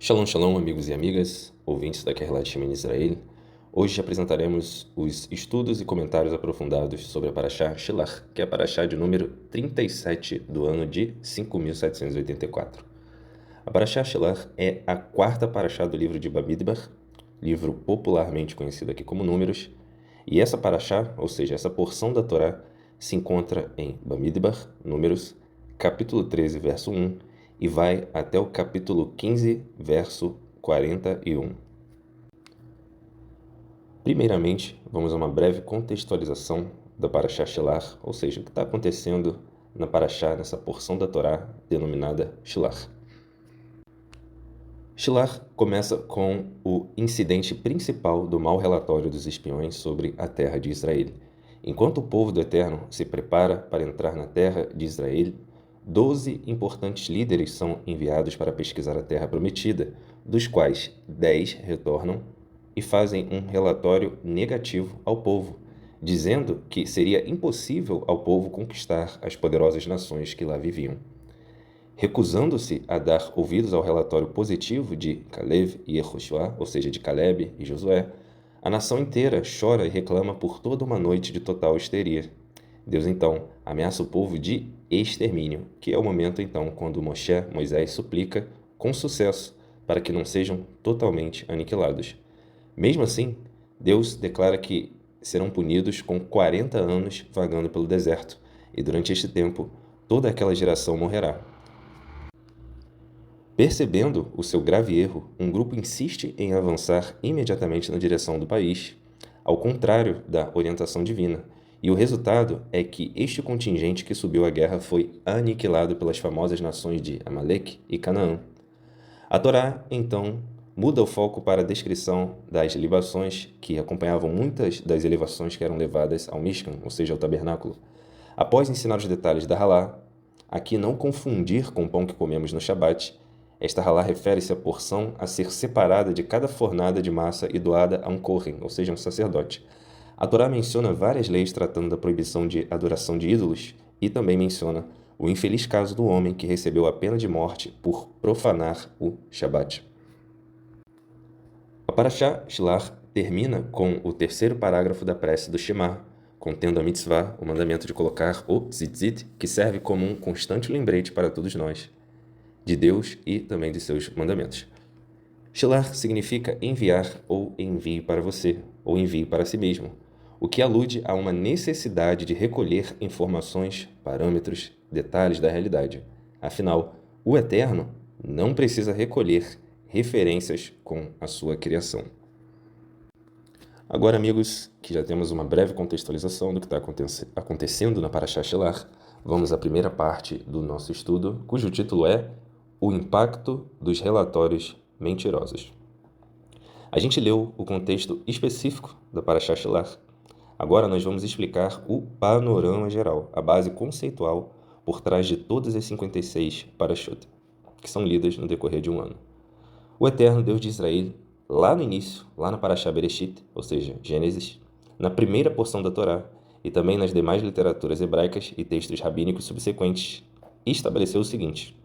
Shalom, shalom, amigos e amigas, ouvintes da Kehilat Shema Israel. Hoje apresentaremos os estudos e comentários aprofundados sobre a Parashá Shelach, que é a Parashá de número 37 do ano de 5784. A Parashá Shelach é a quarta Parashá do livro de Bamidbar, livro popularmente conhecido aqui como Números, e essa Parashá, ou seja, essa porção da Torá, se encontra em Bamidbar, Números, capítulo 13, verso 1, e vai até o capítulo 15, verso 41. Primeiramente, vamos a uma breve contextualização da Parashá Shelach, ou seja, o que está acontecendo na Parashá, nessa porção da Torá denominada Shelach. Shelach começa com o incidente principal do mau relatório dos espiões sobre a terra de Israel. Enquanto o povo do Eterno se prepara para entrar na terra de Israel, 12 importantes líderes são enviados para pesquisar a terra prometida, dos quais 10 retornam e fazem um relatório negativo ao povo, dizendo que seria impossível ao povo conquistar as poderosas nações que lá viviam. Recusando-se a dar ouvidos ao relatório positivo de Caleb e Yehoshua, ou seja, de Caleb e Josué, a nação inteira chora e reclama por toda uma noite de total histeria. Deus então ameaça o povo de extermínio, que é o momento então quando Moisés suplica com sucesso para que não sejam totalmente aniquilados. Mesmo assim, Deus declara que serão punidos com 40 anos vagando pelo deserto, e durante este tempo toda aquela geração morrerá. Percebendo o seu grave erro, um grupo insiste em avançar imediatamente na direção do país, ao contrário da orientação divina, e o resultado é que este contingente que subiu à guerra foi aniquilado pelas famosas nações de Amaleque e Canaã. A Torá, então, muda o foco para a descrição das libações que acompanhavam muitas das elevações que eram levadas ao Mishkan, ou seja, ao tabernáculo. Após ensinar os detalhes da halá, aqui não confundir com o pão que comemos no Shabat, esta halá refere-se à porção a ser separada de cada fornada de massa e doada a um kohen, ou seja, um sacerdote. A Torá menciona várias leis tratando da proibição de adoração de ídolos e também menciona o infeliz caso do homem que recebeu a pena de morte por profanar o Shabat. A Parashá Shelach termina com o terceiro parágrafo da prece do Shema, contendo a mitzvah, o mandamento de colocar o tzitzit, que serve como um constante lembrete para todos nós, de Deus e também de seus mandamentos. Shelach significa enviar ou envie para você, ou envie para si mesmo, o que alude a uma necessidade de recolher informações, parâmetros, detalhes da realidade. Afinal, o Eterno não precisa recolher referências com a sua criação. Agora, amigos, que já temos uma breve contextualização do que está acontecendo na Parashá Shelach, vamos à primeira parte do nosso estudo, cujo título é O Impacto dos Relatórios Mentirosos. A gente leu o contexto específico da Parashá Shelach. Agora nós vamos explicar o panorama geral, a base conceitual por trás de todas as 56 Parashot, que são lidas no decorrer de um ano. O Eterno Deus de Israel, lá no início, lá na Parashá Bereshit, ou seja, Gênesis, na primeira porção da Torá, e também nas demais literaturas hebraicas e textos rabínicos subsequentes, estabeleceu o seguinte: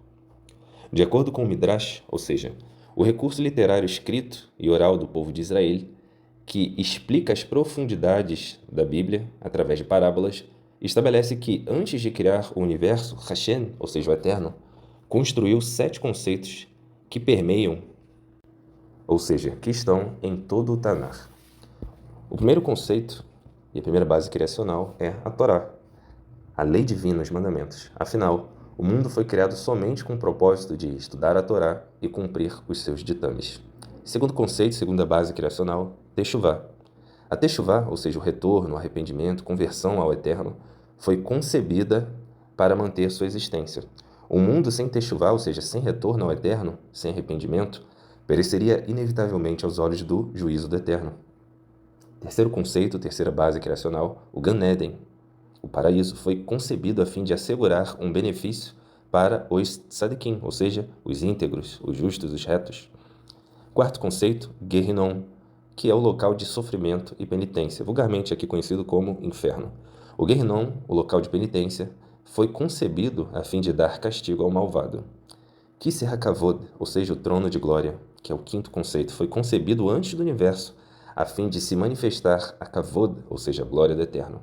de acordo com o Midrash, ou seja, o recurso literário escrito e oral do povo de Israel, que explica as profundidades da Bíblia através de parábolas, estabelece que, antes de criar o universo, Hashem, ou seja, o Eterno, construiu 7 conceitos que permeiam, ou seja, que estão em todo o Tanakh. O primeiro conceito e a primeira base criacional é a Torá, a lei divina, os mandamentos. Afinal, o mundo foi criado somente com o propósito de estudar a Torá e cumprir os seus ditames. Segundo conceito, segunda base criacional, Teshuvá. A Teshuvá, ou seja, o retorno, o arrependimento, conversão ao Eterno, foi concebida para manter sua existência. Um mundo sem Teshuvá, ou seja, sem retorno ao Eterno, sem arrependimento, pereceria inevitavelmente aos olhos do juízo do Eterno. Terceiro conceito, terceira base criacional, o Gan Eden. O paraíso foi concebido a fim de assegurar um benefício para os tzadikim, ou seja, os íntegros, os justos, os retos. Quarto conceito, Gehinnom, que é o local de sofrimento e penitência, vulgarmente aqui conhecido como inferno. O Gehinnom, o local de penitência, foi concebido a fim de dar castigo ao malvado. Kisser HaKavod, ou seja, o trono de glória, que é o quinto conceito, foi concebido antes do universo, a fim de se manifestar a Kavod, ou seja, a glória do Eterno.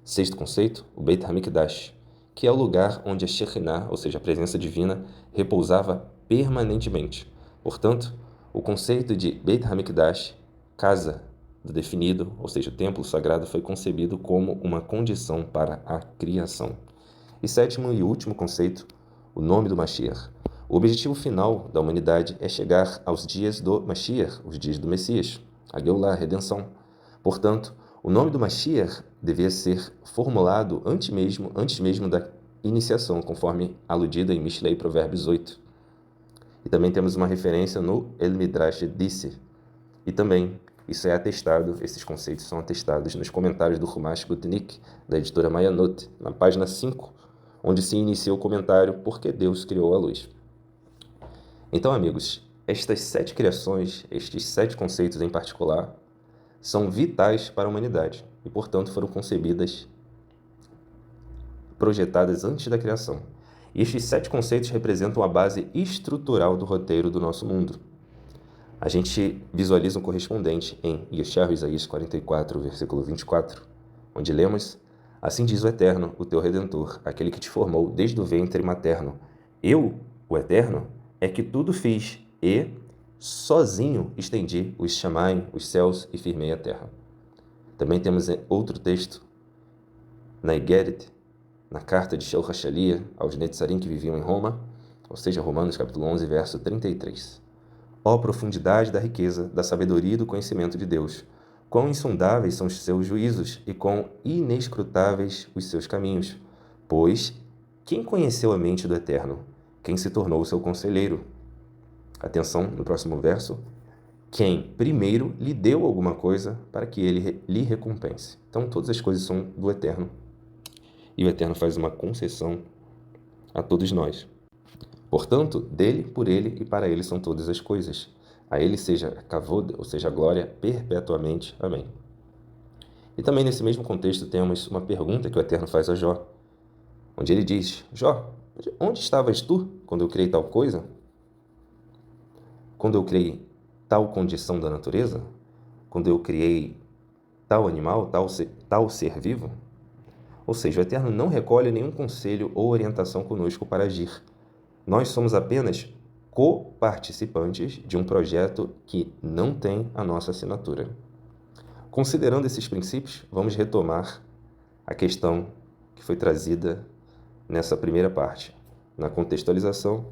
Sexto conceito, o Beit HaMikdash, que é o lugar onde a Shekinah, ou seja, a presença divina, repousava permanentemente. Portanto, o conceito de Beit HaMikdash, casa do definido, ou seja, o templo sagrado, foi concebido como uma condição para a criação. E sétimo e último conceito, o nome do Mashiach. O objetivo final da humanidade é chegar aos dias do Mashiach, os dias do Messias, a Geulah, a redenção. Portanto, o nome do Mashiach devia ser formulado antes mesmo da iniciação, conforme aludido em Mishlei Provérbios 8. E também temos uma referência no El Midrash disse. E também isso é atestado, esses conceitos são atestados nos comentários do Humash Gutnik, da editora Mayanot, na página 5, onde se inicia o comentário Por que Deus criou a luz. Então, amigos, estas 7 criações, estes 7 conceitos em particular, são vitais para a humanidade e, portanto, foram concebidas, projetadas antes da criação. E estes 7 conceitos representam a base estrutural do roteiro do nosso mundo. A gente visualiza um correspondente em Yeshayahu, Isaías 44, versículo 24, onde lemos: Assim diz o Eterno, o teu Redentor, aquele que te formou desde o ventre materno. Eu, o Eterno, é que tudo fiz e, sozinho, estendi os Shamaim, os céus, e firmei a terra. Também temos outro texto, na Igeret, na carta de Shel Hashalia aos Netzarim que viviam em Roma, ou seja, Romanos capítulo 11, verso 33. Ó profundidade da riqueza, da sabedoria e do conhecimento de Deus! Quão insondáveis são os seus juízos e quão inescrutáveis os seus caminhos! Pois, quem conheceu a mente do Eterno? Quem se tornou o seu conselheiro? Atenção no próximo verso. Quem primeiro lhe deu alguma coisa para que ele lhe recompense. Então, todas as coisas são do Eterno. E o Eterno faz uma concessão a todos nós. Portanto, dele, por ele e para ele são todas as coisas. A ele seja a kavod, ou seja, a glória, perpetuamente. Amém. E também nesse mesmo contexto temos uma pergunta que o Eterno faz a Jó, onde ele diz: Jó, onde estavas tu quando eu criei tal coisa? Quando eu criei tal condição da natureza? Quando eu criei tal animal, tal ser vivo? Ou seja, o Eterno não recolhe nenhum conselho ou orientação conosco para agir. Nós somos apenas coparticipantes de um projeto que não tem a nossa assinatura. Considerando esses princípios, vamos retomar a questão que foi trazida nessa primeira parte, na contextualização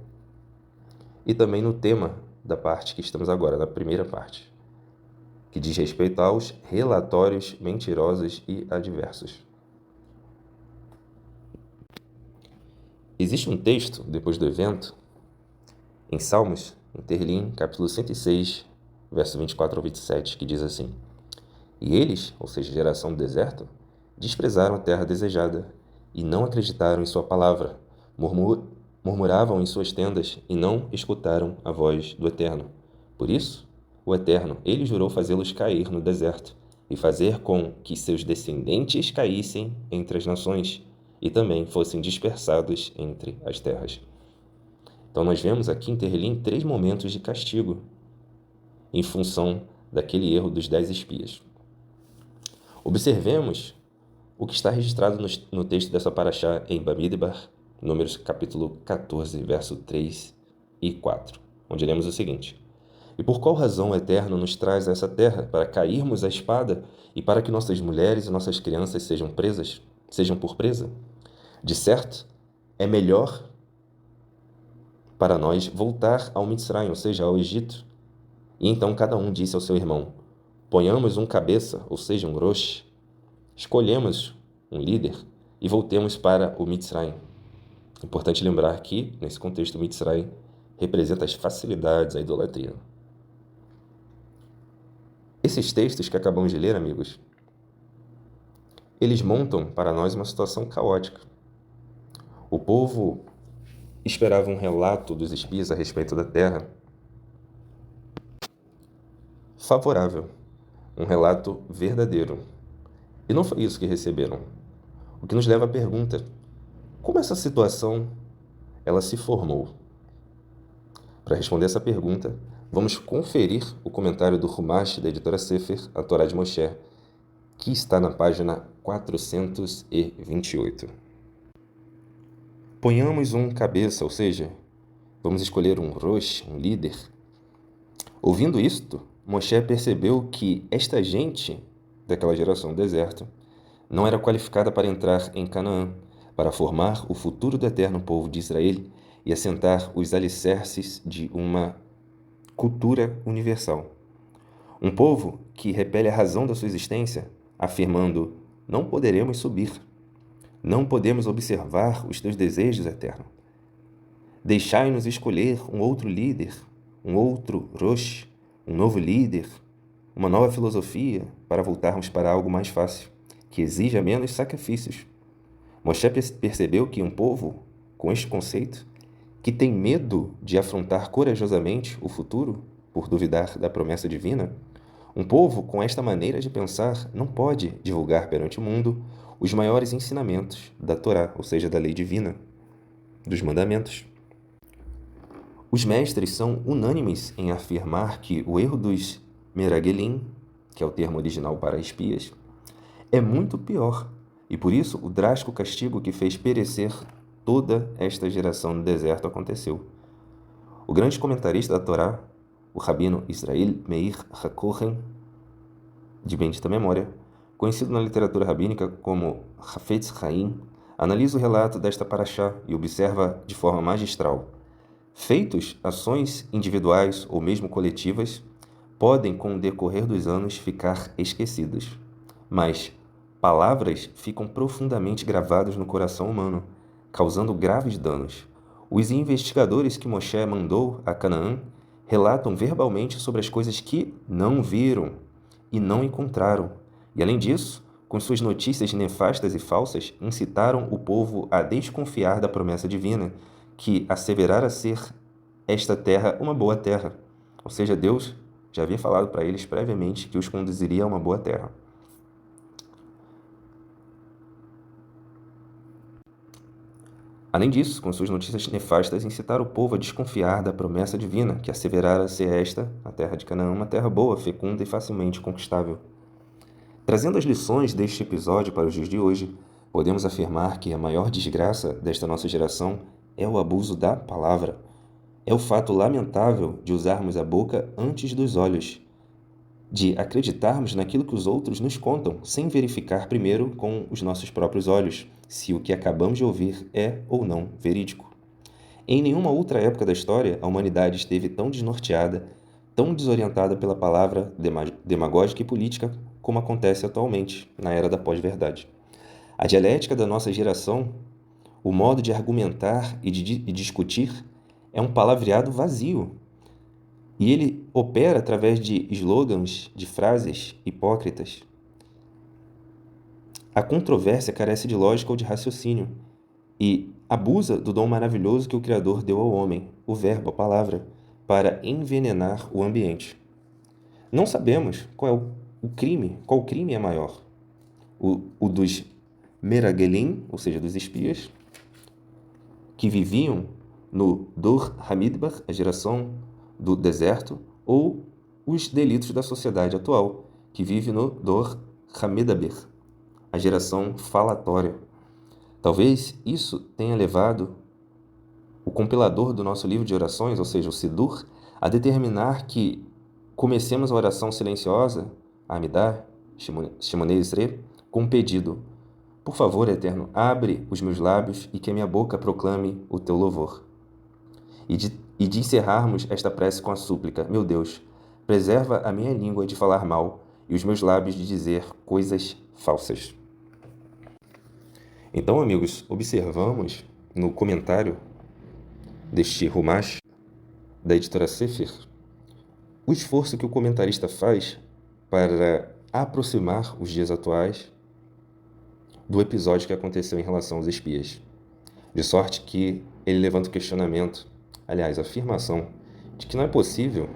e também no tema da parte que estamos agora, na primeira parte, que diz respeito aos relatórios mentirosos e adversos. Existe um texto, depois do evento, em Salmos, em Terlim, capítulo 106, verso 24 ao 27, que diz assim: E eles, ou seja, geração do deserto, desprezaram a terra desejada e não acreditaram em sua palavra, murmuravam em suas tendas e não escutaram a voz do Eterno. Por isso, o Eterno, ele jurou fazê-los cair no deserto e fazer com que seus descendentes caíssem entre as nações e também fossem dispersados entre as terras. Então nós vemos aqui em Terlim 3 momentos de castigo em função daquele erro dos 10 espias. Observemos o que está registrado no texto dessa paraxá em Bamidbar, Números capítulo 14, verso 3 e 4, onde lemos o seguinte: E por qual razão o Eterno nos traz a essa terra para cairmos à espada e para que nossas mulheres e nossas crianças sejam por presa? De certo, é melhor para nós voltar ao Mitzrayim, ou seja, ao Egito. E então cada um disse ao seu irmão: Ponhamos um cabeça, ou seja, um rosh, escolhemos um líder e voltemos para o Mitzrayim. Importante lembrar que, nesse contexto, o Mitzrayim representa as facilidades, a idolatria. Esses textos que acabamos de ler, amigos, eles montam para nós uma situação caótica. O povo esperava um relato dos espias a respeito da terra favorável, um relato verdadeiro. E não foi isso que receberam. O que nos leva à pergunta: como essa situação ela se formou? Para responder essa pergunta, vamos conferir o comentário do Humash da editora Sefer, a Torá de Moshe, que está na página 428. Ponhamos um cabeça, ou seja, vamos escolher um Rosh, um líder. Ouvindo isto, Moshe percebeu que esta gente daquela geração do deserto não era qualificada para entrar em Canaã, para formar o futuro do eterno povo de Israel e assentar os alicerces de uma cultura universal. Um povo que repele a razão da sua existência, afirmando: não poderemos subir, não podemos observar os teus desejos, eterno. Deixai-nos escolher um outro líder, um outro Rosh, um novo líder, uma nova filosofia para voltarmos para algo mais fácil, que exija menos sacrifícios. Moshe percebeu que um povo com este conceito, que tem medo de afrontar corajosamente o futuro por duvidar da promessa divina, um povo com esta maneira de pensar não pode divulgar perante o mundo os maiores ensinamentos da Torá, ou seja, da lei divina, dos mandamentos. Os mestres são unânimes em afirmar que o erro dos Meragelim, que é o termo original para espias, é muito pior, e por isso o drástico castigo que fez perecer toda esta geração no deserto aconteceu. O grande comentarista da Torá, o rabino Israel Meir HaKohen, de bendita memória, conhecido na literatura rabínica como Hafetz Haim, analisa o relato desta paraxá e observa de forma magistral: feitos, ações individuais ou mesmo coletivas podem, com o decorrer dos anos, ficar esquecidas, mas palavras ficam profundamente gravadas no coração humano, causando graves danos. Os investigadores que Moshe mandou a Canaã relatam verbalmente sobre as coisas que não viram e não encontraram, e além disso, com suas notícias nefastas e falsas, incitaram o povo a desconfiar da promessa divina, que asseverara ser esta terra uma boa terra. Ou seja, Deus já havia falado para eles previamente que os conduziria a uma boa terra. Além disso, com suas notícias nefastas, incitaram o povo a desconfiar da promessa divina, que asseverara ser esta, a terra de Canaã, uma terra boa, fecunda e facilmente conquistável. Trazendo as lições deste episódio para os dias de hoje, podemos afirmar que a maior desgraça desta nossa geração é o abuso da palavra. É o fato lamentável de usarmos a boca antes dos olhos, de acreditarmos naquilo que os outros nos contam, sem verificar primeiro com os nossos próprios olhos se o que acabamos de ouvir é ou não verídico. Em nenhuma outra época da história, a humanidade esteve tão desnorteada, tão desorientada pela palavra demagógica e política como acontece atualmente, na era da pós-verdade. A dialética da nossa geração, o modo de argumentar e de discutir, é um palavreado vazio. E ele opera através de slogans, de frases hipócritas. A controvérsia carece de lógica ou de raciocínio e abusa do dom maravilhoso que o Criador deu ao homem, o verbo, a palavra, para envenenar o ambiente. Não sabemos qual crime é maior. O dos Meragelim, ou seja, dos espias, que viviam no Dor Hamidbar, a geração do deserto, ou os delitos da sociedade atual, que vive no Dor Hamedaber, a geração falatória. Talvez isso tenha levado o compilador do nosso livro de orações, ou seja, o Sidur, a determinar que comecemos a oração silenciosa, Amidá, Shimonei Esrei, com um pedido: por favor, Eterno, abre os meus lábios e que a minha boca proclame o teu louvor. E de encerrarmos esta prece com a súplica: meu Deus, preserva a minha língua de falar mal e os meus lábios de dizer coisas falsas. Então, amigos, observamos no comentário deste Humash da editora Sefer o esforço que o comentarista faz para aproximar os dias atuais do episódio que aconteceu em relação aos espias. De sorte que ele levanta o questionamento, aliás, a afirmação, de que não é possível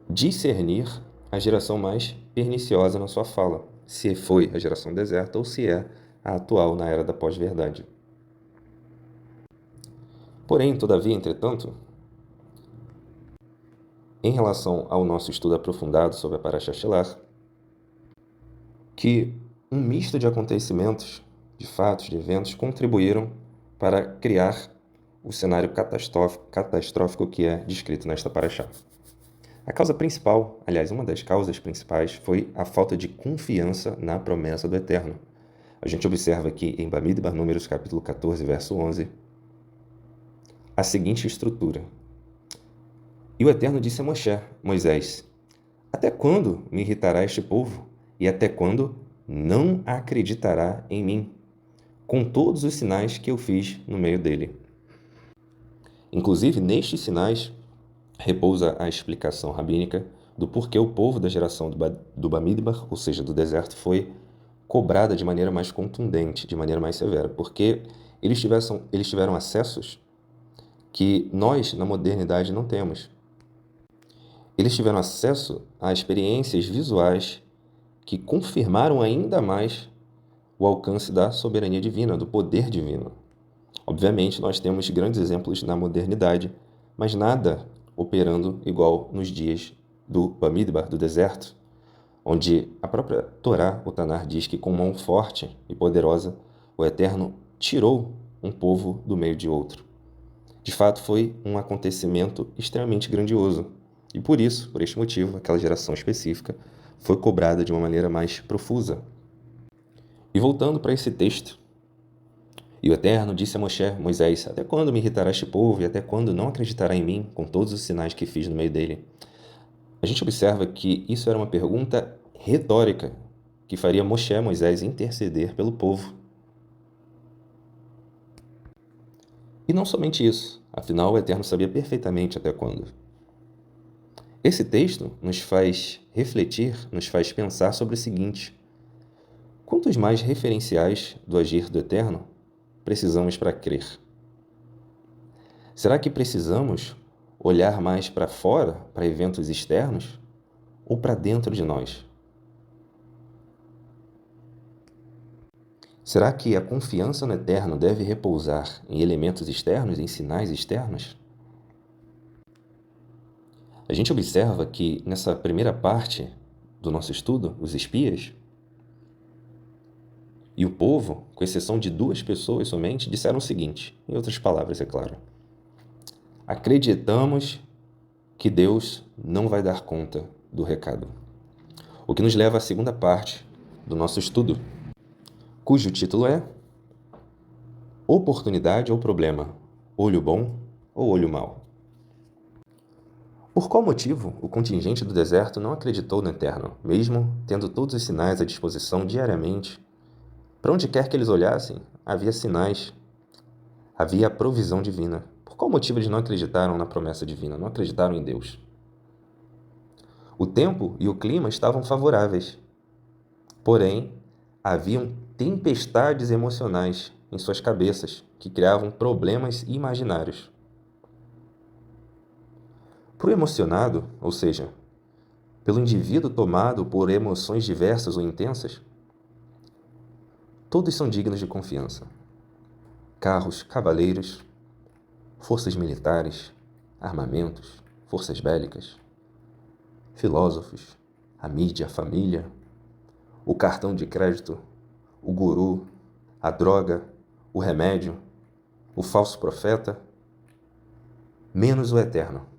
discernir a geração mais perniciosa na sua fala, se foi a geração deserta ou se é a atual na era da pós-verdade. Porém, todavia, entretanto, em relação ao nosso estudo aprofundado sobre a Parashá Shelach, que um misto de acontecimentos, de fatos, de eventos, contribuíram para criar o cenário catastrófico que é descrito nesta Parashá. A causa principal, aliás, uma das causas principais, foi a falta de confiança na promessa do Eterno. A gente observa aqui em Bamidbar, Números, capítulo 14, verso 11, a seguinte estrutura. E o Eterno disse a Moisés, até quando me irritará este povo? E até quando não acreditará em mim, com todos os sinais que eu fiz no meio dele? Inclusive, nestes sinais, repousa a explicação rabínica do porquê o povo da geração do Bamidbar, ou seja, do deserto, foi cobrada de maneira mais contundente, de maneira mais severa, porque eles tiveram acessos que nós, na modernidade, não temos. Eles tiveram acesso a experiências visuais que confirmaram ainda mais o alcance da soberania divina, do poder divino. Obviamente, nós temos grandes exemplos na modernidade, mas nada operando igual nos dias do Bamidbar, do deserto, onde a própria Torá, o Tanar, diz que com mão forte e poderosa, o Eterno tirou um povo do meio de outro. De fato, foi um acontecimento extremamente grandioso. E por isso, por este motivo, aquela geração específica foi cobrada de uma maneira mais profusa. E voltando para esse texto, e o Eterno disse a Moisés, até quando me irritará este povo e até quando não acreditará em mim com todos os sinais que fiz no meio dele? A gente observa que isso era uma pergunta retórica que faria Moisés interceder pelo povo. E não somente isso, afinal o Eterno sabia perfeitamente até quando. Esse texto nos faz refletir, nos faz pensar sobre o seguinte: quantos mais referenciais do agir do Eterno precisamos para crer? Será que precisamos olhar mais para fora, para eventos externos, ou para dentro de nós? Será que a confiança no Eterno deve repousar em elementos externos, em sinais externos? A gente observa que nessa primeira parte do nosso estudo, os espias e o povo, com exceção de 2 pessoas somente, disseram o seguinte, em outras palavras, é claro: acreditamos que Deus não vai dar conta do recado. O que nos leva à segunda parte do nosso estudo, cujo título é Oportunidade ou Problema, olho bom ou olho mau? Por qual motivo o contingente do deserto não acreditou no Eterno, mesmo tendo todos os sinais à disposição diariamente? Para onde quer que eles olhassem, havia sinais, havia a provisão divina. Por qual motivo eles não acreditaram na promessa divina, não acreditaram em Deus? O tempo e o clima estavam favoráveis, porém, haviam tempestades emocionais em suas cabeças que criavam problemas imaginários. Para o emocionado, ou seja, pelo indivíduo tomado por emoções diversas ou intensas, todos são dignos de confiança. Carros, cavaleiros, forças militares, armamentos, forças bélicas, filósofos, a mídia, a família, o cartão de crédito, o guru, a droga, o remédio, o falso profeta, menos o Eterno.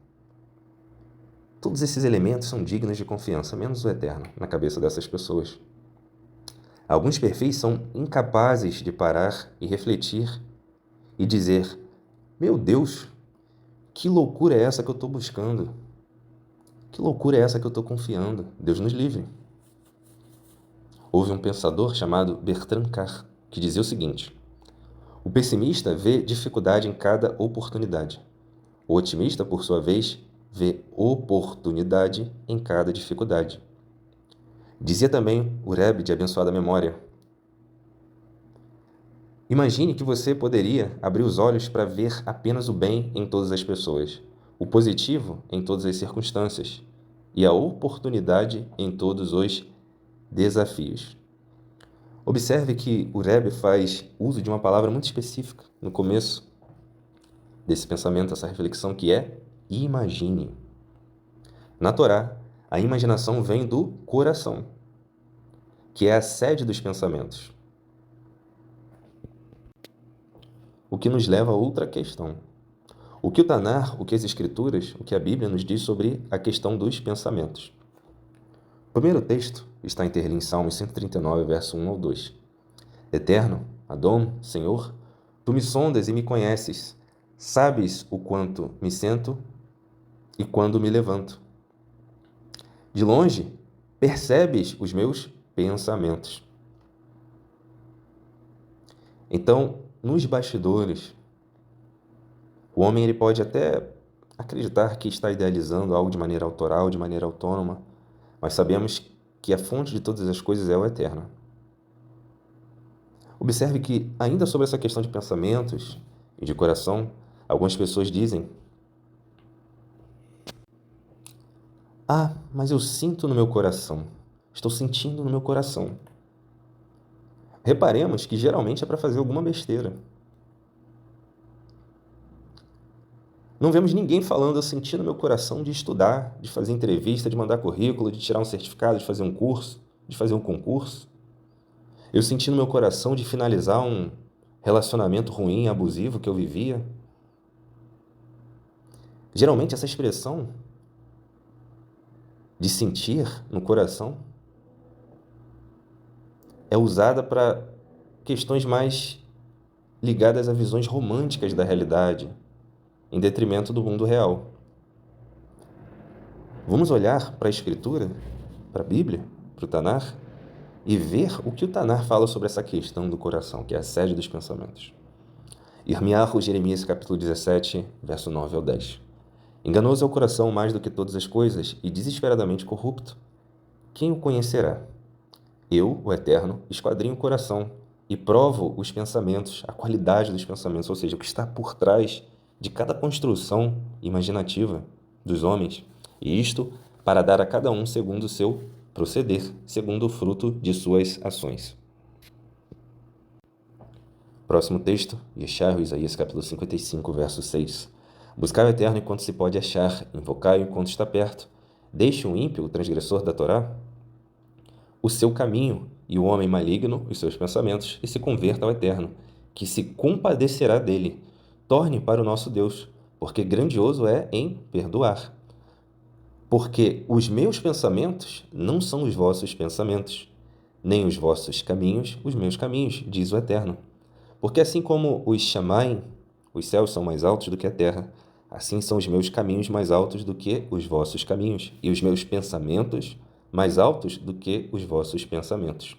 Todos esses elementos são dignos de confiança, menos o Eterno, na cabeça dessas pessoas. Alguns perfis são incapazes de parar e refletir e dizer: meu Deus, que loucura é essa que eu estou buscando? Que loucura é essa que eu estou confiando? Deus nos livre. Houve um pensador chamado Bertrand Carr que dizia o seguinte: o pessimista vê dificuldade em cada oportunidade. O otimista, por sua vez, vê oportunidade em cada dificuldade. Dizia também o Rebbe de abençoada memória: imagine que você poderia abrir os olhos para ver apenas o bem em todas as pessoas, o positivo em todas as circunstâncias e a oportunidade em todos os desafios. Observe que o Rebbe faz uso de uma palavra muito específica no começo desse pensamento, essa reflexão, que é imagine. Na Torá, a imaginação vem do coração, que é a sede dos pensamentos. O que nos leva a outra questão. O que o Tanar, o que as Escrituras, o que a Bíblia nos diz sobre a questão dos pensamentos? O primeiro texto está em Terlim, Salmos 139, verso 1 ao 2. Eterno, Adão, Senhor, tu me sondas e me conheces, sabes o quanto me sento e quando me levanto. De longe, percebes os meus pensamentos. Então, nos bastidores, o homem ele pode até acreditar que está idealizando algo de maneira autoral, de maneira autônoma, mas sabemos que a fonte de todas as coisas é o Eterno. Observe que, ainda sobre essa questão de pensamentos e de coração, algumas pessoas dizem: ah, mas eu sinto no meu coração. Estou sentindo no meu coração. Reparemos que geralmente é para fazer alguma besteira. Não vemos ninguém falando: eu senti no meu coração de estudar, de fazer entrevista, de mandar currículo, de tirar um certificado, de fazer um curso, de fazer um concurso. Eu senti no meu coração de finalizar um relacionamento ruim, abusivo que eu vivia. Geralmente essa expressão de sentir no coração é usada para questões mais ligadas a visões românticas da realidade, em detrimento do mundo real. Vamos olhar para a Escritura, para a Bíblia, para o Tanar, e ver o que o Tanar fala sobre essa questão do coração, que é a sede dos pensamentos. Irmiarro, Jeremias, capítulo 17, verso 9 ao 10. Enganoso é o coração mais do que todas as coisas e desesperadamente corrupto. Quem o conhecerá? Eu, o Eterno, esquadrinho o coração e provo os pensamentos, a qualidade dos pensamentos, ou seja, o que está por trás de cada construção imaginativa dos homens, e isto para dar a cada um segundo o seu proceder, segundo o fruto de suas ações. Próximo texto, Yeshayahu, Isaías, capítulo 55, verso 6. Buscai o Eterno enquanto se pode achar, invocai-o enquanto está perto. Deixe o ímpio, o transgressor da Torá, o seu caminho, e o homem maligno, os seus pensamentos, e se converta ao Eterno, que se compadecerá dele. Torne para o nosso Deus, porque grandioso é em perdoar. Porque os meus pensamentos não são os vossos pensamentos, nem os vossos caminhos os meus caminhos, diz o Eterno. Porque assim como os Shamaim, os céus são mais altos do que a terra, assim são os meus caminhos mais altos do que os vossos caminhos, e os meus pensamentos mais altos do que os vossos pensamentos.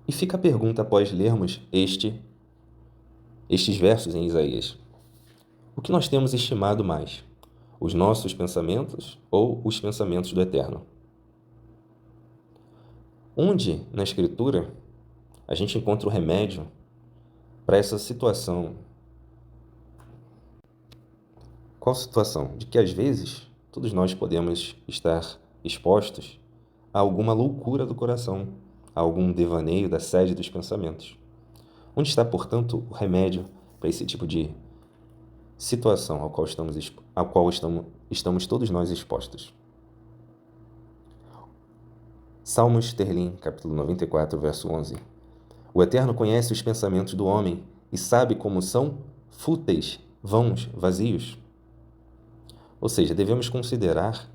E fica a pergunta após lermos estes versos em Isaías. O que nós temos estimado mais? Os nossos pensamentos ou os pensamentos do Eterno? Onde, na Escritura, a gente encontra o remédio para essa situação? Qual situação? De que, às vezes, todos nós podemos estar expostos a alguma loucura do coração, a algum devaneio da sede dos pensamentos. Onde está, portanto, o remédio para esse tipo de situação ao qual estamos todos nós expostos? Salmos Terlim, capítulo 94, verso 11. O Eterno conhece os pensamentos do homem e sabe como são fúteis, vãos, vazios. Ou seja, devemos considerar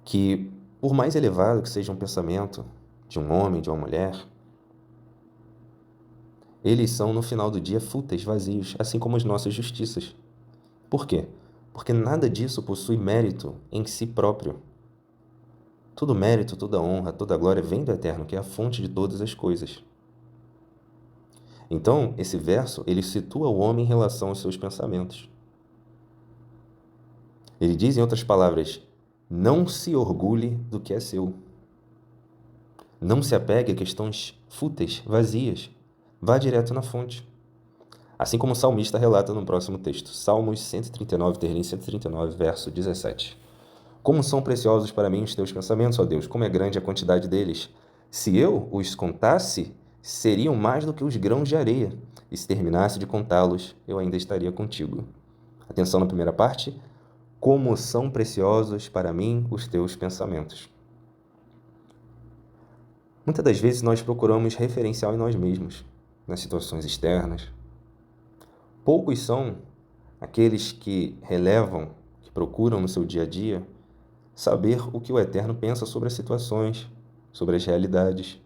que, por mais elevado que seja um pensamento de um homem, de uma mulher, eles são, no final do dia, fúteis, vazios, assim como as nossas justiças. Por quê? Porque nada disso possui mérito em si próprio. Todo mérito, toda honra, toda glória vem do Eterno, que é a fonte de todas as coisas. Então, esse verso, ele situa o homem em relação aos seus pensamentos. Ele diz, em outras palavras, não se orgulhe do que é seu. Não se apegue a questões fúteis, vazias. Vá direto na fonte. Assim como o salmista relata no próximo texto, Salmos 139, Terlim 139, verso 17. Como são preciosos para mim os teus pensamentos, ó Deus, como é grande a quantidade deles. Se eu os contasse, seriam mais do que os grãos de areia, e se terminasse de contá-los, eu ainda estaria contigo. Atenção na primeira parte. Como são preciosos para mim os teus pensamentos. Muitas das vezes nós procuramos referencial em nós mesmos, nas situações externas. Poucos são aqueles que relevam, que procuram no seu dia a dia, saber o que o Eterno pensa sobre as situações, sobre as realidades.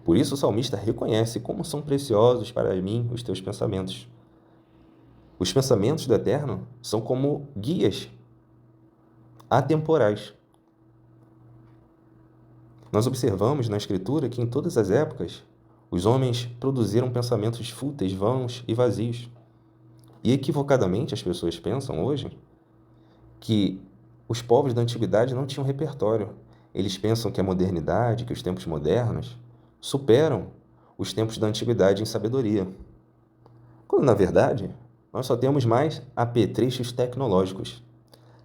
Por isso o salmista reconhece como são preciosos para mim os teus pensamentos. Os pensamentos do Eterno são como guias atemporais. Nós observamos na Escritura que em todas as épocas os homens produziram pensamentos fúteis, vãos e vazios. E equivocadamente as pessoas pensam hoje que os povos da antiguidade não tinham repertório. Eles pensam que a modernidade, que os tempos modernos superam os tempos da antiguidade em sabedoria. Quando, na verdade, nós só temos mais apetrechos tecnológicos.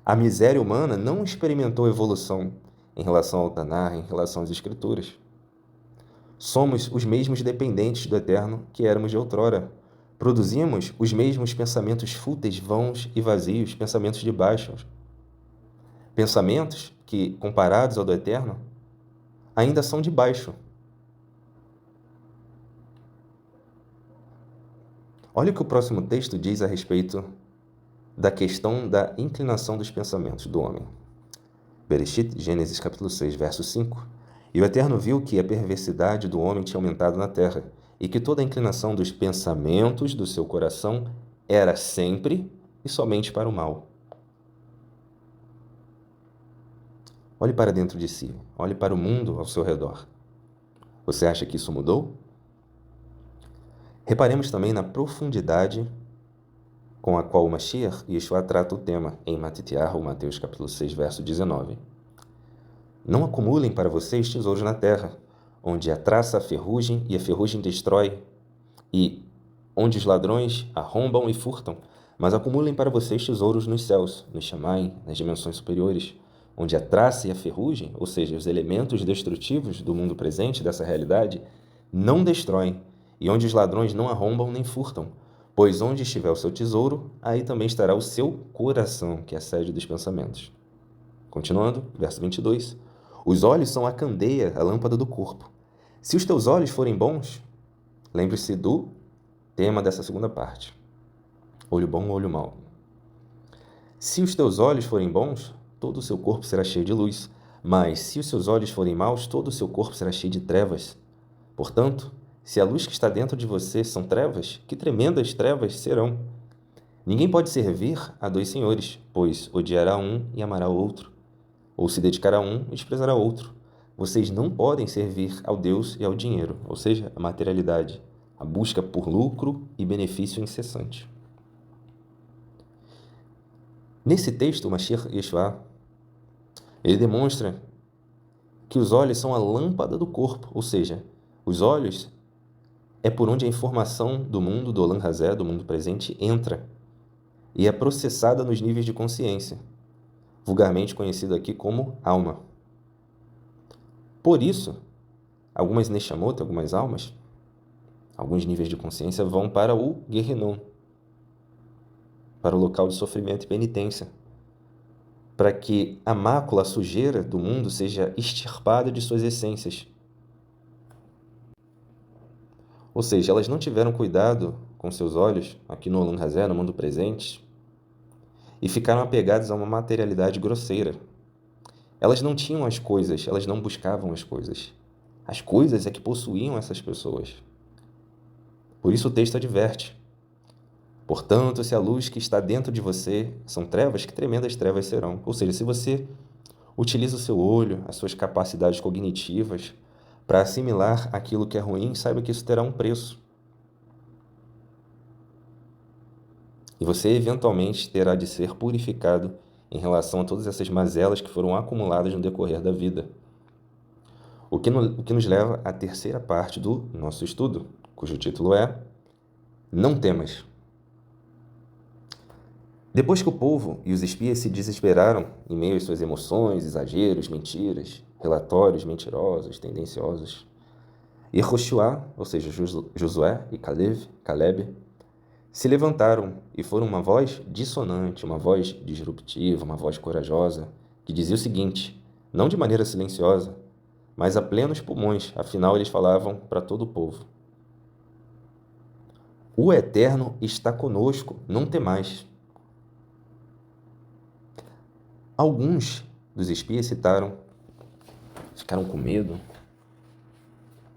A miséria humana não experimentou evolução em relação ao Tanar, em relação às Escrituras. Somos os mesmos dependentes do Eterno que éramos de outrora. Produzimos os mesmos pensamentos fúteis, vãos e vazios, pensamentos de baixo. Pensamentos que, comparados ao do Eterno, ainda são de baixo. Olha o que o próximo texto diz a respeito da questão da inclinação dos pensamentos do homem. Bereshit, Gênesis capítulo 6, verso 5. E o Eterno viu que a perversidade do homem tinha aumentado na terra, e que toda a inclinação dos pensamentos do seu coração era sempre e somente para o mal. Olhe para dentro de si, olhe para o mundo ao seu redor. Você acha que isso mudou? Reparemos também na profundidade com a qual o Mashiach Yeshua trata o tema em Matitiahu, Mateus capítulo 6, verso 19. Não acumulem para vocês tesouros na terra, onde a traça a ferrugem e a ferrugem destrói, e onde os ladrões arrombam e furtam, mas acumulem para vocês tesouros nos céus, no Shammai, nas dimensões superiores, onde a traça e a ferrugem, ou seja, os elementos destrutivos do mundo presente, dessa realidade, não destroem, e onde os ladrões não arrombam nem furtam, pois onde estiver o seu tesouro, aí também estará o seu coração, que é a sede dos pensamentos. Continuando, verso 22. Os olhos são a candeia, a lâmpada do corpo. Se os teus olhos forem bons, lembre-se do tema dessa segunda parte. Olho bom, olho mau. Se os teus olhos forem bons, todo o seu corpo será cheio de luz. Mas se os seus olhos forem maus, todo o seu corpo será cheio de trevas. Portanto, se a luz que está dentro de você são trevas, que tremendas trevas serão. Ninguém pode servir a dois senhores, pois odiará um e amará o outro, ou se dedicará a um e desprezará outro. Vocês não podem servir ao Deus e ao dinheiro, ou seja, a materialidade, a busca por lucro e benefício incessante. Nesse texto, o Mashiach Yeshua, ele demonstra que os olhos são a lâmpada do corpo, ou seja, os olhos é por onde a informação do mundo, do Olam Hazé, do mundo presente, entra e é processada nos níveis de consciência, vulgarmente conhecido aqui como alma. Por isso, algumas Neshamot, algumas almas, alguns níveis de consciência vão para o Gehinnom, para o local de sofrimento e penitência, para que a mácula, a sujeira do mundo seja extirpada de suas essências. Ou seja, elas não tiveram cuidado com seus olhos, aqui no Olam Hazé, no mundo presente, e ficaram apegadas a uma materialidade grosseira. Elas não tinham as coisas, elas não buscavam as coisas. As coisas é que possuíam essas pessoas. Por isso o texto adverte. Portanto, se a luz que está dentro de você são trevas, que tremendas trevas serão. Ou seja, se você utiliza o seu olho, as suas capacidades cognitivas, para assimilar aquilo que é ruim, saiba que isso terá um preço. E você eventualmente terá de ser purificado em relação a todas essas mazelas que foram acumuladas no decorrer da vida. O que nos leva à terceira parte do nosso estudo, cujo título é Não temas. Depois que o povo e os espias se desesperaram em meio às suas emoções, exageros, mentiras, relatórios mentirosos, tendenciosos, Yehoshua, ou seja, Josué e Caleb, se levantaram e foram uma voz dissonante, uma voz disruptiva, uma voz corajosa, que dizia o seguinte, não de maneira silenciosa, mas a plenos pulmões, afinal eles falavam para todo o povo. O Eterno está conosco, não temais. Alguns dos espias ficaram com medo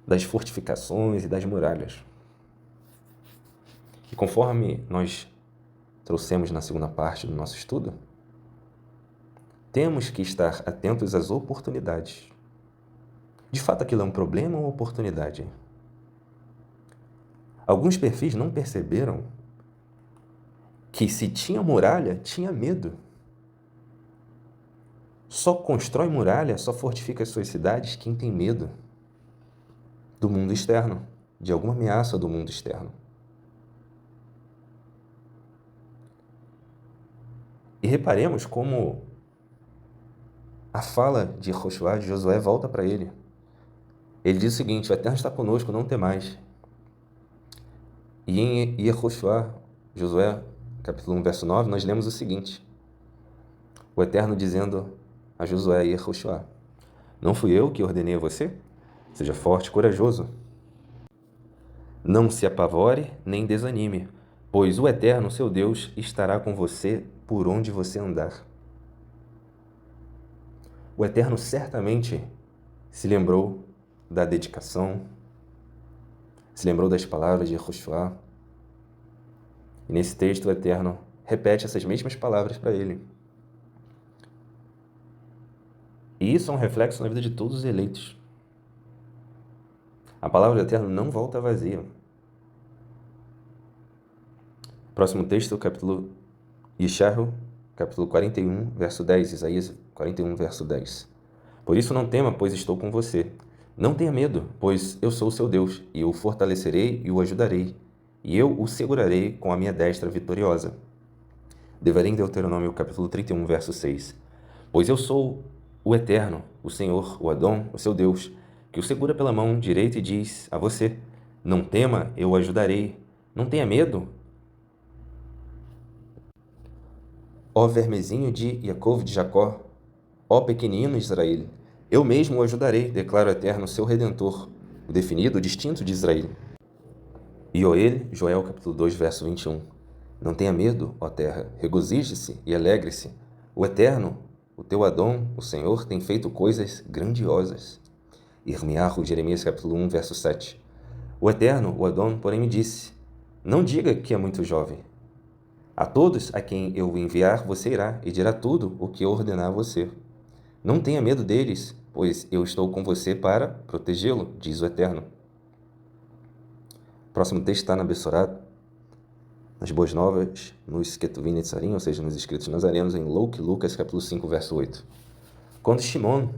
das fortificações e das muralhas. E conforme nós trouxemos na segunda parte do nosso estudo, temos que estar atentos às oportunidades. De fato, aquilo é um problema ou oportunidade? Alguns perfis não perceberam que se tinha muralha, tinha medo. Só constrói muralha, só fortifica as suas cidades quem tem medo do mundo externo, de alguma ameaça do mundo externo. E reparemos como a fala de Yehoshua, de Josué, volta para ele. Ele diz o seguinte, o Eterno está conosco, não temais. E em Yehoshua, Josué, capítulo 1, verso 9, nós lemos o seguinte, o Eterno dizendo a Josué e Yehoshua, não fui eu que ordenei a você? Seja forte e corajoso. Não se apavore nem desanime, pois o Eterno, seu Deus, estará com você por onde você andar. O Eterno certamente se lembrou da dedicação, se lembrou das palavras de Yehoshua. E nesse texto o Eterno repete essas mesmas palavras para ele. E isso é um reflexo na vida de todos os eleitos. A palavra do Eterno não volta vazia. Próximo texto, capítulo Yeshayahu, capítulo 41, verso 10, Isaías 41, verso 10. Por isso não tema, pois estou com você. Não tenha medo, pois eu sou o seu Deus, e o fortalecerei e o ajudarei, e eu o segurarei com a minha destra vitoriosa. Devarim, Deuteronômio, capítulo 31, verso 6. Pois eu sou o Eterno, o Senhor, o Adão, o seu Deus, que o segura pela mão direita e diz a você, não tema, eu o ajudarei. Não tenha medo. Ó vermezinho de Jacob, de Jacó, ó pequenino Israel, eu mesmo o ajudarei, declara o Eterno, seu Redentor, o definido, o distinto de Israel. E Yoel, Joel, capítulo 2, verso 21. Não tenha medo, ó terra, regozije-se e alegre-se. O Eterno, o teu Adão, o Senhor, tem feito coisas grandiosas. Irmiarro, Jeremias, capítulo 1, verso 7. O Eterno, o Adão, porém me disse, não diga que é muito jovem. A todos a quem eu o enviar, você irá e dirá tudo o que eu ordenar a você. Não tenha medo deles, pois eu estou com você para protegê-lo, diz o Eterno. O próximo texto está na Bessorá, nas Boas Novas, nos Ketuvim Netzarim, ou seja, nos Escritos Nazarenos, em Lucas, capítulo 5, verso 8. Quando Shimon,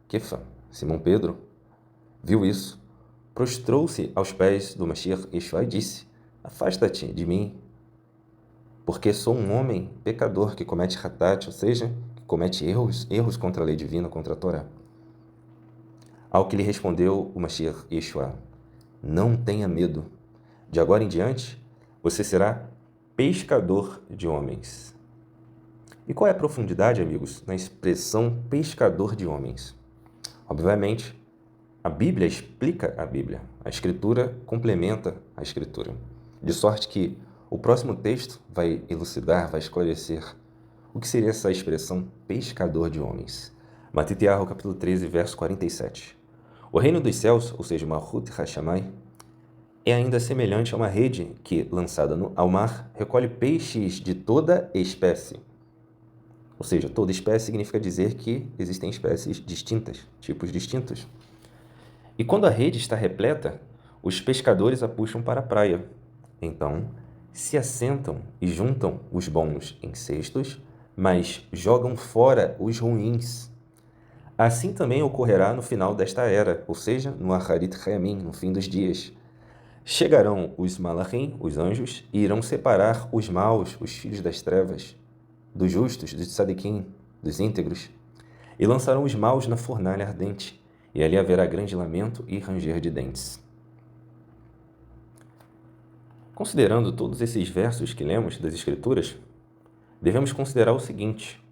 Kefa, Simão Pedro, viu isso, prostrou-se aos pés do Mashiach Yeshua e disse, afasta-te de mim, porque sou um homem pecador que comete hatat, ou seja, que comete erros contra a lei divina, contra a Torá. Ao que lhe respondeu o Mashiach Yeshua, não tenha medo, de agora em diante, você será pescador de homens. E qual é a profundidade, amigos, na expressão pescador de homens? Obviamente, a Bíblia explica a Bíblia, a Escritura complementa a Escritura, de sorte que o próximo texto vai elucidar, vai esclarecer o que seria essa expressão pescador de homens. Matitiyahu, capítulo 13, verso 47. O reino dos céus, ou seja, Malchut Hashamai, é ainda semelhante a uma rede que, lançada ao mar, recolhe peixes de toda espécie. Ou seja, toda espécie significa dizer que existem espécies distintas, tipos distintos. E quando a rede está repleta, os pescadores a puxam para a praia. Então, se assentam e juntam os bons em cestos, mas jogam fora os ruins. Assim também ocorrerá no final desta era, ou seja, no Acharit Hayamim, no fim dos dias. Chegarão os malachim, os anjos, e irão separar os maus, os filhos das trevas, dos justos, dos tzadikim, dos íntegros, e lançarão os maus na fornalha ardente, e ali haverá grande lamento e ranger de dentes. Considerando todos esses versos que lemos das Escrituras, devemos considerar o seguinte: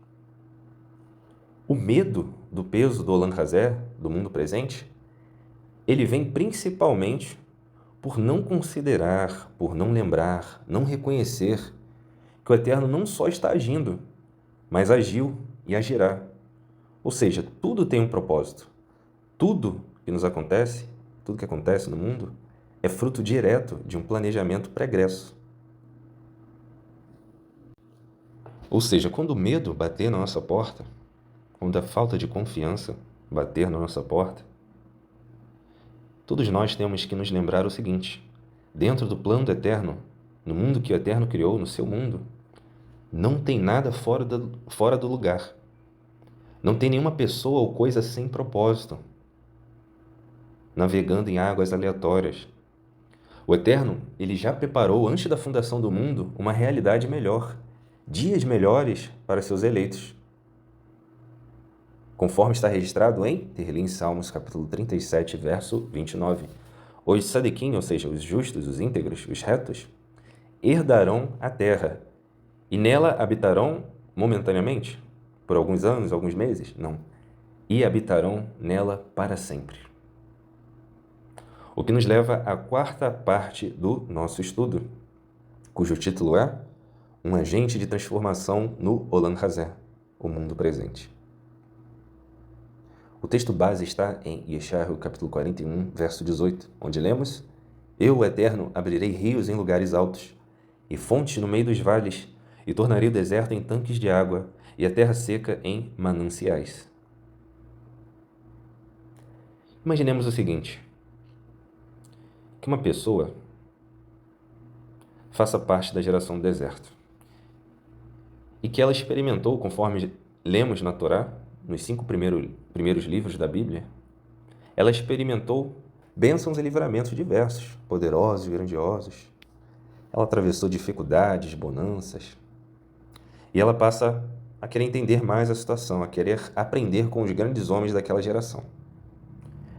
o medo do peso do Olam Hazé, do mundo presente, ele vem principalmente por não considerar, por não lembrar, não reconhecer que o Eterno não só está agindo, mas agiu e agirá. Ou seja, tudo tem um propósito. Tudo que nos acontece, tudo que acontece no mundo, é fruto direto de um planejamento pregresso. Ou seja, quando o medo bater na nossa porta, quando a falta de confiança bater na nossa porta, todos nós temos que nos lembrar o seguinte: dentro do plano do Eterno, no mundo que o Eterno criou, no seu mundo, não tem nada fora do lugar. Não tem nenhuma pessoa ou coisa sem propósito, navegando em águas aleatórias. O Eterno, ele já preparou, antes da fundação do mundo, uma realidade melhor, dias melhores para seus eleitos. Conforme está registrado em Terlim Salmos, capítulo 37, verso 29. Os Sadequim, ou seja, os justos, os íntegros, os retos, herdarão a terra, e nela habitarão momentaneamente, por alguns anos, alguns meses? Não. E habitarão nela para sempre. O que nos leva à quarta parte do nosso estudo, cujo título é Um agente de transformação no Olam Hazé, o mundo presente. O texto base está em Yeshayahu, capítulo 41, verso 18, onde lemos: Eu, o Eterno, abrirei rios em lugares altos, e fontes no meio dos vales, e tornarei o deserto em tanques de água, e a terra seca em mananciais. Imaginemos o seguinte: que uma pessoa faça parte da geração do deserto, e que ela experimentou, conforme lemos na Torá, nos 5 primeiros livros da Bíblia, ela experimentou bênçãos e livramentos diversos, poderosos e grandiosos. Ela atravessou dificuldades, bonanças, e ela passa a querer entender mais a situação, a querer aprender com os grandes homens daquela geração.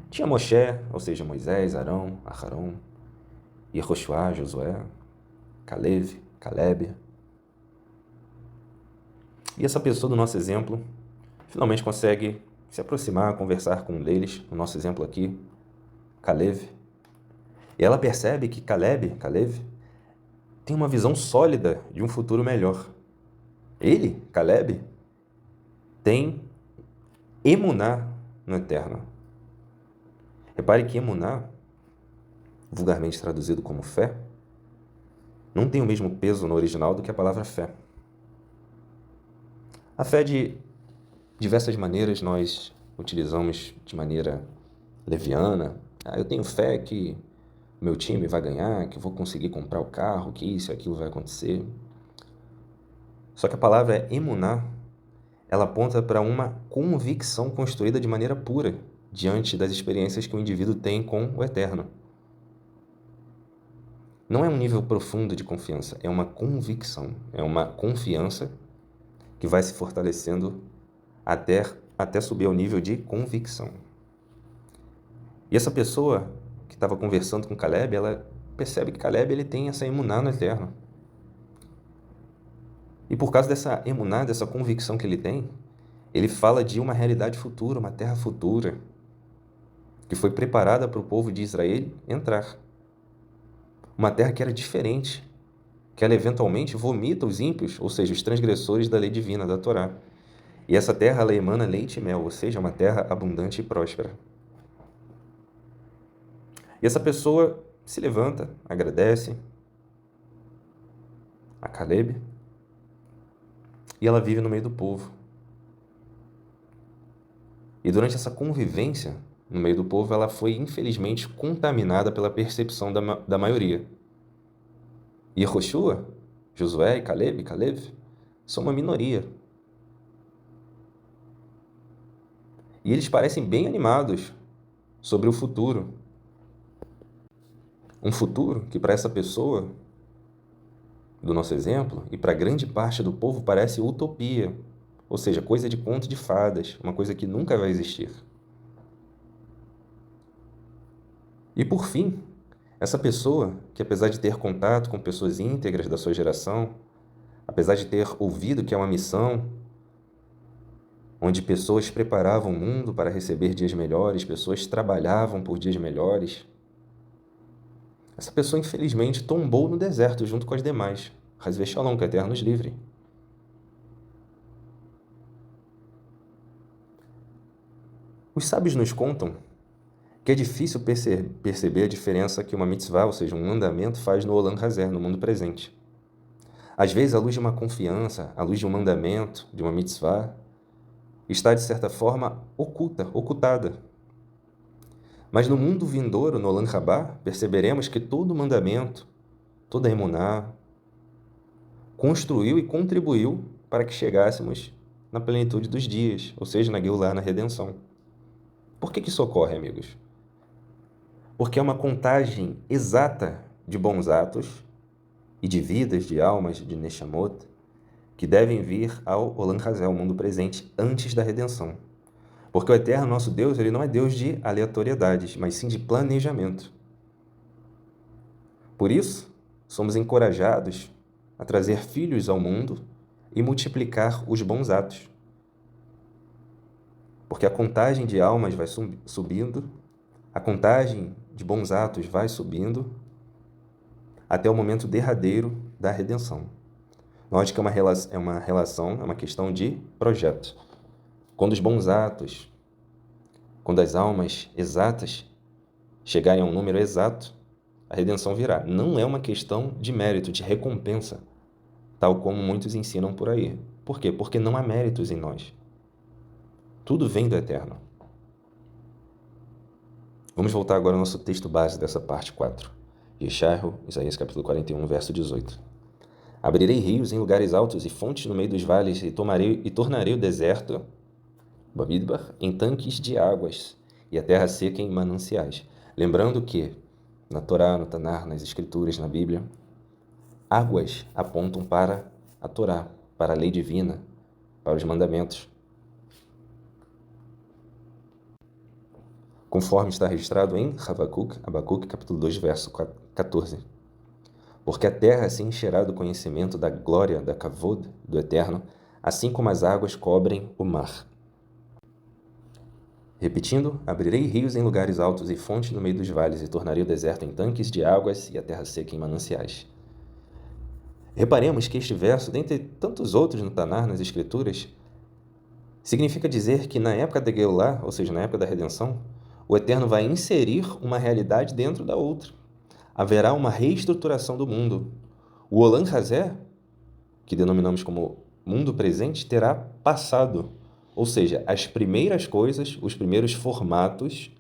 Tinha Moshe, ou seja, Moisés, Arão, Aharon, Yehoshua, Josué, Caleb. E essa pessoa do nosso exemplo finalmente consegue se aproximar, conversar com um deles, o nosso exemplo aqui, Caleb. E ela percebe que Caleb, tem uma visão sólida de um futuro melhor. Ele, Caleb, tem emuná no Eterno. Repare que emuná, vulgarmente traduzido como fé, não tem o mesmo peso no original do que a palavra fé. A fé, de diversas maneiras, nós utilizamos de maneira leviana. Eu tenho fé que meu time vai ganhar, que eu vou conseguir comprar o carro, que isso e aquilo vai acontecer. Só que a palavra emuná, ela aponta para uma convicção construída de maneira pura diante das experiências que o indivíduo tem com o Eterno. Não é um nível profundo de confiança, é uma convicção, é uma confiança que vai se fortalecendo até subir ao nível de convicção. E essa pessoa que estava conversando com Caleb, ela percebe que Caleb ele tem essa emuná no Eterno. E por causa dessa emuná, dessa convicção que ele tem, ele fala de uma realidade futura, uma terra futura, que foi preparada para o povo de Israel entrar. Uma terra que era diferente, que ela eventualmente vomita os ímpios, ou seja, os transgressores da lei divina, da Torá. E essa terra, ela emana leite e mel, ou seja, uma terra abundante e próspera. E essa pessoa se levanta, agradece a Caleb, e ela vive no meio do povo. E durante essa convivência no meio do povo, ela foi infelizmente contaminada pela percepção da maioria. E Yehoshua, Josué e Caleb, são uma minoria. E eles parecem bem animados sobre o futuro. Um futuro que para essa pessoa, do nosso exemplo, e para grande parte do povo parece utopia, ou seja, coisa de conto de fadas, uma coisa que nunca vai existir. E por fim, Essa pessoa que, apesar de ter contato com pessoas íntegras da sua geração, apesar de ter ouvido que é uma missão onde pessoas preparavam o mundo para receber dias melhores, pessoas trabalhavam por dias melhores, essa pessoa, infelizmente, tombou no deserto junto com as demais. Hasve Shalom, que a terra nos livre. Os sábios nos contam que é difícil perceber a diferença que uma mitzvah, ou seja, um mandamento, faz no Olam Hazé, no mundo presente. Às vezes, a luz de uma confiança, a luz de um mandamento, de uma mitzvah, está, de certa forma, ocultada. Mas no mundo vindouro, no Olam Rabá, perceberemos que todo mandamento, toda emuná, construiu e contribuiu para que chegássemos na plenitude dos dias, ou seja, na Geulah, na redenção. Por que isso ocorre, amigos? Porque é uma contagem exata de bons atos e de vidas, de almas, de Neshamot, que devem vir ao Olam Hazé, ao mundo presente, antes da redenção. Porque o Eterno, nosso Deus, ele não é Deus de aleatoriedades, mas sim de planejamento. Por isso, somos encorajados a trazer filhos ao mundo e multiplicar os bons atos. Porque a contagem de almas vai subindo, a contagem de bons atos vai subindo, até o momento derradeiro da redenção. Note que é uma relação, é uma questão de projeto. Quando os bons atos, quando as almas exatas chegarem a um número exato, a redenção virá. Não é uma questão de mérito, de recompensa, tal como muitos ensinam por aí. Por quê? Porque não há méritos em nós. Tudo vem do Eterno. Vamos voltar agora ao nosso texto base dessa parte 4. Yeshayahu, Isaías capítulo 41, verso 18. Abrirei rios em lugares altos e fontes no meio dos vales e tornarei o deserto, Bamidbar, em tanques de águas e a terra seca em mananciais. Lembrando que, na Torá, no Tanar, nas Escrituras, na Bíblia, águas apontam para a Torá, para a lei divina, para os mandamentos. Conforme está registrado em Abacuque, capítulo 2, verso 14. Porque a terra se encherá do conhecimento da glória, da kavod, do Eterno, assim como as águas cobrem o mar. Repetindo, abrirei rios em lugares altos e fontes no meio dos vales, e tornarei o deserto em tanques de águas e a terra seca em mananciais. Reparemos que este verso, dentre tantos outros no Tanar, nas Escrituras, significa dizer que na época da Geulah, ou seja, na época da redenção, o Eterno vai inserir uma realidade dentro da outra. Haverá uma reestruturação do mundo. O Olam Hazé, que denominamos como mundo presente, terá passado. Ou seja, as primeiras coisas, os primeiros formatos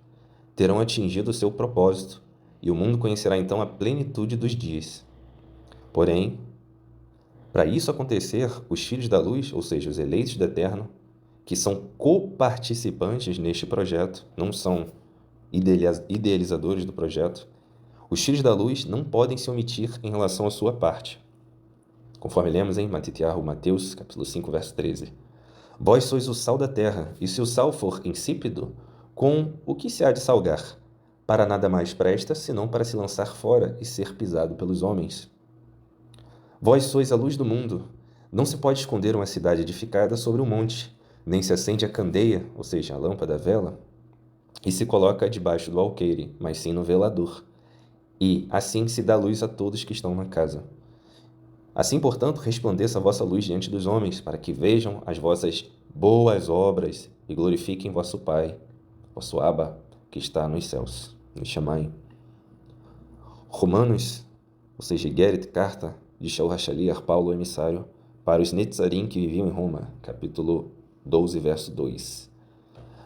terão atingido o seu propósito e o mundo conhecerá então a plenitude dos dias. Porém, para isso acontecer, os filhos da luz, ou seja, os eleitos do Eterno, que são coparticipantes neste projeto, não são idealizadores do projeto, os filhos da luz não podem se omitir em relação à sua parte. Conforme lemos em Mateus, capítulo 5, verso 13. Vós sois o sal da terra, e se o sal for insípido, com o que se há de salgar? Para nada mais presta, senão para se lançar fora e ser pisado pelos homens. Vós sois a luz do mundo. Não se pode esconder uma cidade edificada sobre um monte, nem se acende a candeia, ou seja, a lâmpada, a vela, e se coloca debaixo do alqueire, mas sim no velador. E assim se dá luz a todos que estão na casa. Assim, portanto, resplandeça a vossa luz diante dos homens, para que vejam as vossas boas obras e glorifiquem vosso Pai, vosso Abba, que está nos céus, nos Shamayim. Romanos, ou seja, Igeret, carta de Shaul HaShaliach, Paulo, emissário, para os Netzarim que viviam em Roma, capítulo 12, verso 2.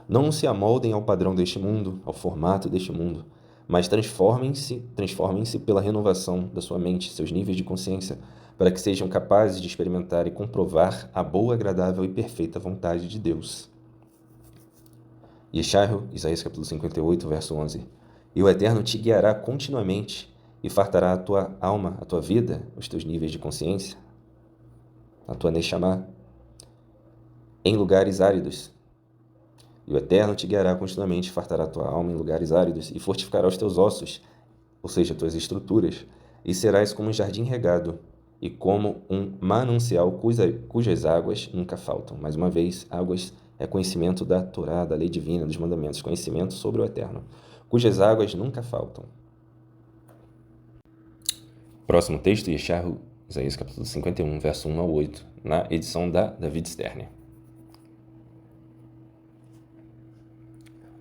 Não se amoldem ao padrão deste mundo, ao formato deste mundo, mas transformem-se pela renovação da sua mente, seus níveis de consciência, para que sejam capazes de experimentar e comprovar a boa, agradável e perfeita vontade de Deus. Yeshayahu, Isaías capítulo 58, verso 11. E o Eterno te guiará continuamente e fartará a tua alma, a tua vida, os teus níveis de consciência, a tua Neshama, em lugares áridos. E o Eterno te guiará continuamente, fartará a tua alma em lugares áridos e fortificará os teus ossos ou seja, tuas estruturas, e serás como um jardim regado, e como um manancial cujas águas nunca faltam. Mais uma vez, águas é conhecimento da Torá, da lei divina, dos mandamentos, conhecimento sobre o Eterno, cujas águas nunca faltam. Próximo texto, Yeshayahu, Isaías capítulo 51, verso 1 ao 8, na edição da David Stern.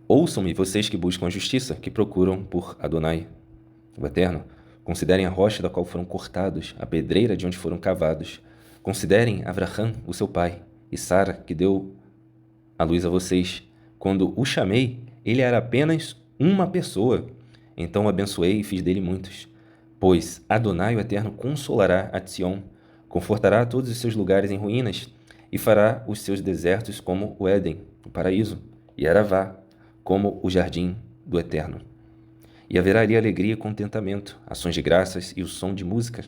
Ouçam-me, vocês que buscam a justiça, que procuram por Adonai, o Eterno. Considerem a rocha da qual foram cortados, a pedreira de onde foram cavados. Considerem Avraham, o seu pai, e Sara, que deu a luz a vocês. Quando o chamei, ele era apenas uma pessoa. Então o abençoei e fiz dele muitos. Pois Adonai, o Eterno, consolará a Sion, confortará todos os seus lugares em ruínas, e fará os seus desertos como o Éden, o paraíso, e Aravá, como o jardim do Eterno. E haverá ali alegria e contentamento, ações de graças e o som de música.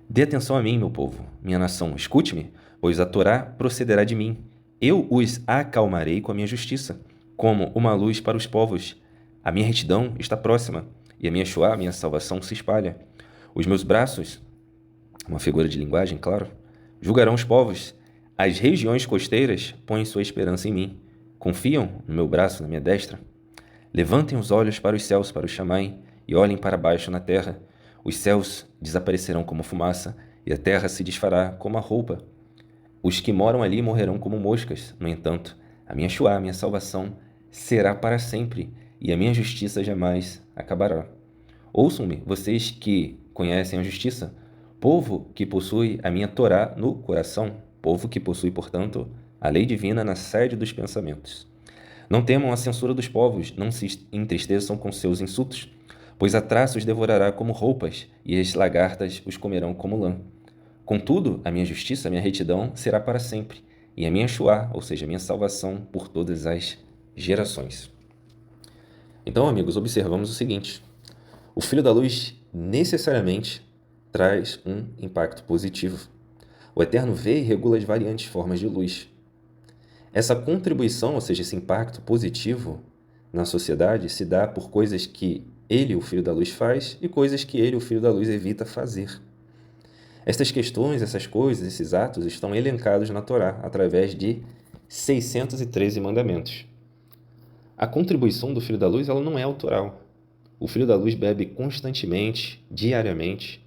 Dê atenção a mim, meu povo, minha nação, escute-me, pois a Torá procederá de mim. Eu os acalmarei com a minha justiça, como uma luz para os povos. A minha retidão está próxima, e a minha Shoah, minha salvação, se espalha. Os meus braços, uma figura de linguagem, claro, julgarão os povos. As regiões costeiras põem sua esperança em mim. Confiam no meu braço, na minha destra. Levantem os olhos para os céus, para o Chamai, e olhem para baixo na terra. Os céus desaparecerão como fumaça, e a terra se desfará como a roupa. Os que moram ali morrerão como moscas. No entanto, a minha Shoah, minha salvação, será para sempre, e a minha justiça jamais acabará. Ouçam-me, vocês que conhecem a justiça, povo que possui a minha Torá no coração, povo que possui, portanto, a lei divina na sede dos pensamentos. Não temam a censura dos povos, não se entristeçam com seus insultos, pois a traça os devorará como roupas, e as lagartas os comerão como lã. Contudo, a minha justiça, a minha retidão, será para sempre, e a minha Shoah, ou seja, a minha salvação, por todas as gerações. Então, amigos, observamos o seguinte: o Filho da Luz necessariamente traz um impacto positivo. O Eterno vê e regula as variantes formas de luz. Essa contribuição, ou seja, esse impacto positivo na sociedade, se dá por coisas que ele, o Filho da Luz, faz e coisas que ele, o Filho da Luz, evita fazer. Estas questões, essas coisas, esses atos estão elencados na Torá através de 613 mandamentos. A contribuição do Filho da Luz ela não é autoral. O Filho da Luz bebe constantemente, diariamente,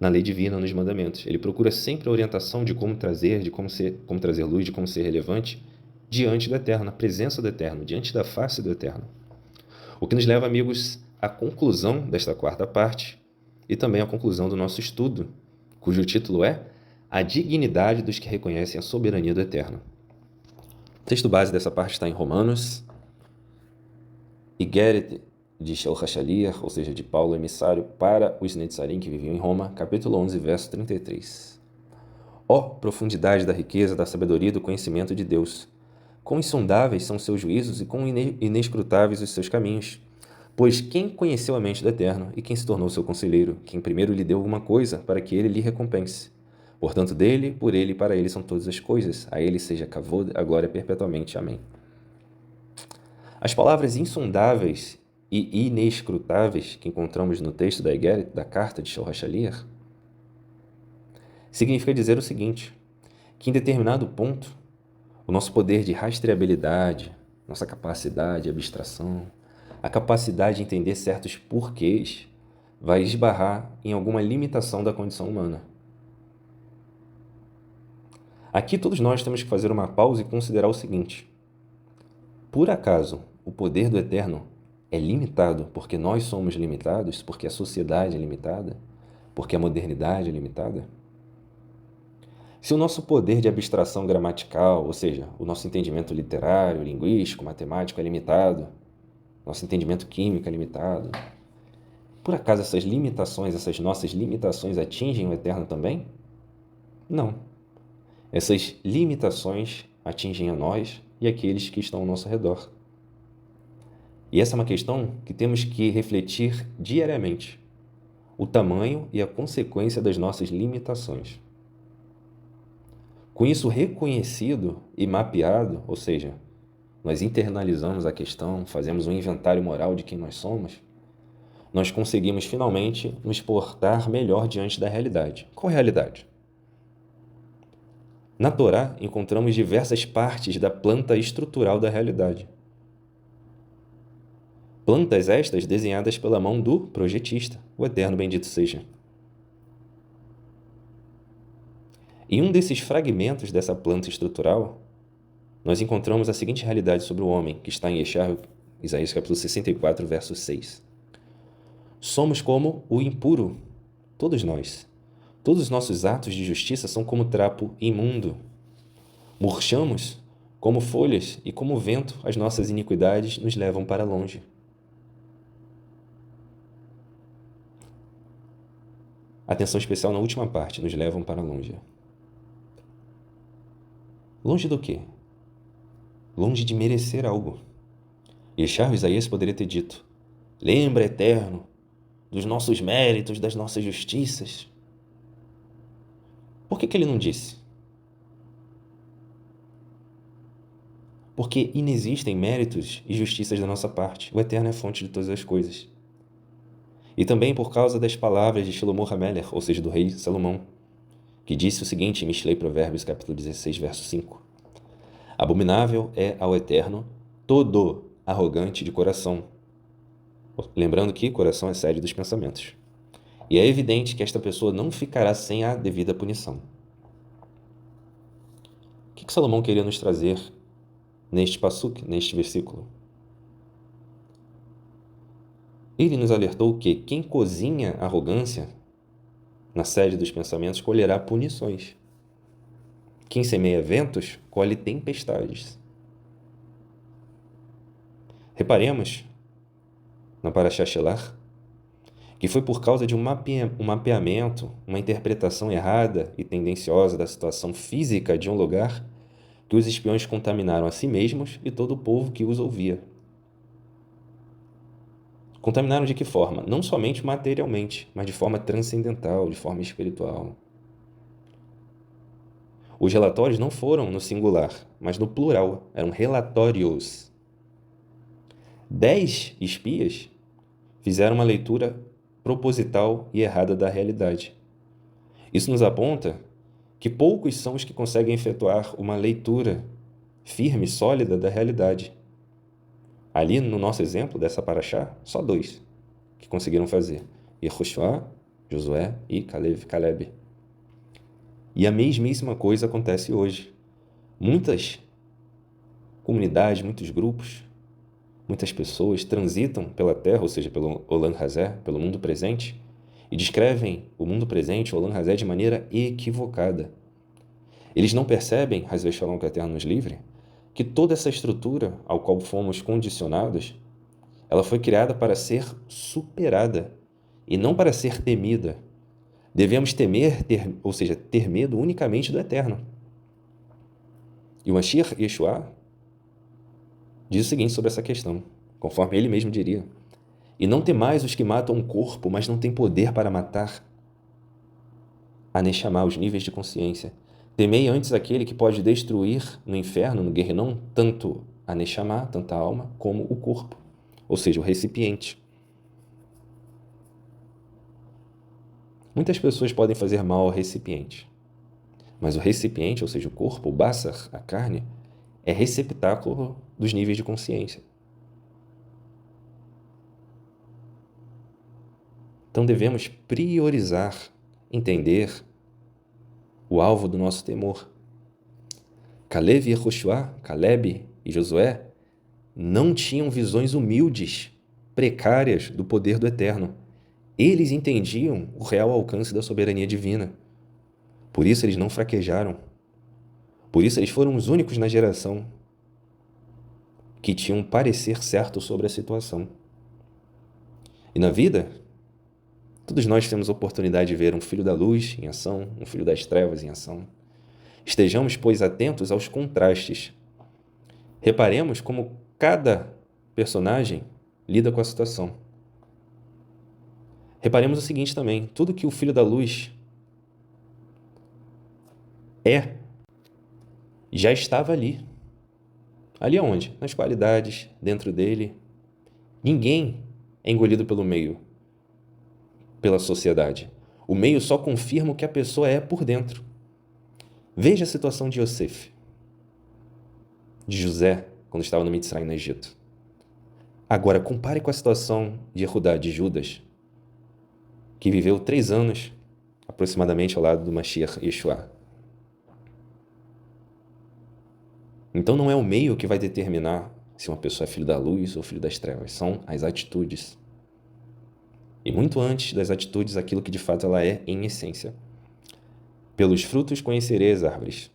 na lei divina, nos mandamentos. Ele procura sempre a orientação de como trazer luz, de como ser relevante diante do Eterno, na presença do Eterno, diante da face do Eterno. O que nos leva, amigos, à conclusão desta quarta parte e também à conclusão do nosso estudo, cujo título é A Dignidade dos que Reconhecem a Soberania do Eterno. O texto base dessa parte está em Romanos, Igeret de Shaul HaShaliach, ou seja, de Paulo, emissário para os Netzarim que viviam em Roma, capítulo 11, verso 33. Ó profundidade da riqueza, da sabedoria e do conhecimento de Deus! Quão insondáveis são seus juízos e quão inescrutáveis os seus caminhos! Pois quem conheceu a mente do Eterno e quem se tornou seu conselheiro, quem primeiro lhe deu alguma coisa para que ele lhe recompense? Portanto, dele, por ele e para ele são todas as coisas. A ele seja kavod, a glória perpetuamente. Amém. As palavras insondáveis e inescrutáveis que encontramos no texto da Igeret, da carta de Shaul HaShaliach, significa dizer o seguinte, que em determinado ponto, o nosso poder de rastreabilidade, nossa capacidade de abstração, a capacidade de entender certos porquês, vai esbarrar em alguma limitação da condição humana. Aqui todos nós temos que fazer uma pausa e considerar o seguinte: por acaso o poder do Eterno é limitado porque nós somos limitados, porque a sociedade é limitada, porque a modernidade é limitada? Se o nosso poder de abstração gramatical, ou seja, o nosso entendimento literário, linguístico, matemático é limitado, nosso entendimento químico é limitado, por acaso essas limitações, essas nossas limitações atingem o Eterno também? Não. Essas limitações atingem a nós e aqueles que estão ao nosso redor. E essa é uma questão que temos que refletir diariamente, o tamanho e a consequência das nossas limitações. Com isso reconhecido e mapeado, ou seja, nós internalizamos a questão, fazemos um inventário moral de quem nós somos, nós conseguimos finalmente nos portar melhor diante da realidade. Qual realidade? Na Torá, encontramos diversas partes da planta estrutural da realidade. Plantas estas desenhadas pela mão do projetista, o Eterno bendito seja. Em um desses fragmentos dessa planta estrutural, nós encontramos a seguinte realidade sobre o homem, que está em Isaías capítulo 64, verso 6. Somos como o impuro, todos nós. Todos os nossos atos de justiça são como trapo imundo. Murchamos como folhas e como o vento, as nossas iniquidades nos levam para longe. Atenção especial na última parte, nos levam para longe. Longe do quê? Longe de merecer algo. Yeshayahu, Isaías poderia ter dito: lembra, Eterno, dos nossos méritos, das nossas justiças. Por que ele não disse? Porque inexistem méritos e justiças da nossa parte. O Eterno é a fonte de todas as coisas. E também por causa das palavras de Shlomo HaMelech, ou seja, do rei Salomão, que disse o seguinte em Mishlei Provérbios, capítulo 16, verso 5. Abominável é ao Eterno todo arrogante de coração. Lembrando que coração é sede dos pensamentos. E é evidente que esta pessoa não ficará sem a devida punição. O que Salomão queria nos trazer neste passuk, neste versículo? Ele nos alertou que quem cozinha arrogância na sede dos pensamentos colherá punições. Quem semeia ventos colhe tempestades. Reparemos na Parashá Shelach que foi por causa de um mapeamento, uma interpretação errada e tendenciosa da situação física de um lugar que os espiões contaminaram a si mesmos e todo o povo que os ouvia. Contaminaram de que forma? Não somente materialmente, mas de forma transcendental, de forma espiritual. Os relatórios não foram no singular, mas no plural. Eram relatórios. 10 espias fizeram uma leitura proposital e errada da realidade. Isso nos aponta que poucos são os que conseguem efetuar uma leitura firme, sólida da realidade. Ali, no nosso exemplo dessa paraxá, só 2 que conseguiram fazer: Yehoshua, Josué e Caleb. E a mesmíssima coisa acontece hoje. Muitas comunidades, muitos grupos, muitas pessoas transitam pela Terra, ou seja, pelo Olam Hazé, pelo mundo presente, e descrevem o mundo presente, o Olam Hazé, de maneira equivocada. Eles não percebem, Hazé Shalom, que a Terra nos livre, que toda essa estrutura ao qual fomos condicionados, ela foi criada para ser superada e não para ser temida. Devemos temer, ter medo unicamente do Eterno. E o Mashiach Yeshua diz o seguinte sobre essa questão, conforme ele mesmo diria: e não temais os que matam o corpo, mas não têm poder para matar a Neshama, os níveis de consciência. Temei antes aquele que pode destruir no inferno, no Guerrinom, tanto a Neshama, tanta alma, como o corpo, ou seja, o recipiente. Muitas pessoas podem fazer mal ao recipiente, mas o recipiente, ou seja, o corpo, o Bassar, a carne, é receptáculo dos níveis de consciência. Então devemos priorizar, entender o alvo do nosso temor. Caleb e Yehoshua, Caleb e Josué, não tinham visões humildes, precárias do poder do Eterno. Eles entendiam o real alcance da soberania divina. Por isso eles não fraquejaram. Por isso eles foram os únicos na geração que tinham um parecer certo sobre a situação. E na vida, todos nós temos a oportunidade de ver um filho da luz em ação, um filho das trevas em ação. Estejamos, pois, atentos aos contrastes. Reparemos como cada personagem lida com a situação. Reparemos o seguinte também: tudo que o filho da luz é, já estava ali. Ali aonde? Nas qualidades, dentro dele. Ninguém é engolido pelo meio. pela sociedade. O meio só confirma o que a pessoa é por dentro. Veja a situação de Yosef, de José, quando estava no Mitzrayim, no Egito. Agora, compare com a situação de Yehudá, de Judas, que viveu 3 anos, aproximadamente, ao lado do Mashiach Yeshua. Então não é o meio que vai determinar se uma pessoa é filho da luz ou filho das trevas, são as atitudes. E muito antes das atitudes, aquilo que de fato ela é em essência. Pelos frutos conhecereis as árvores.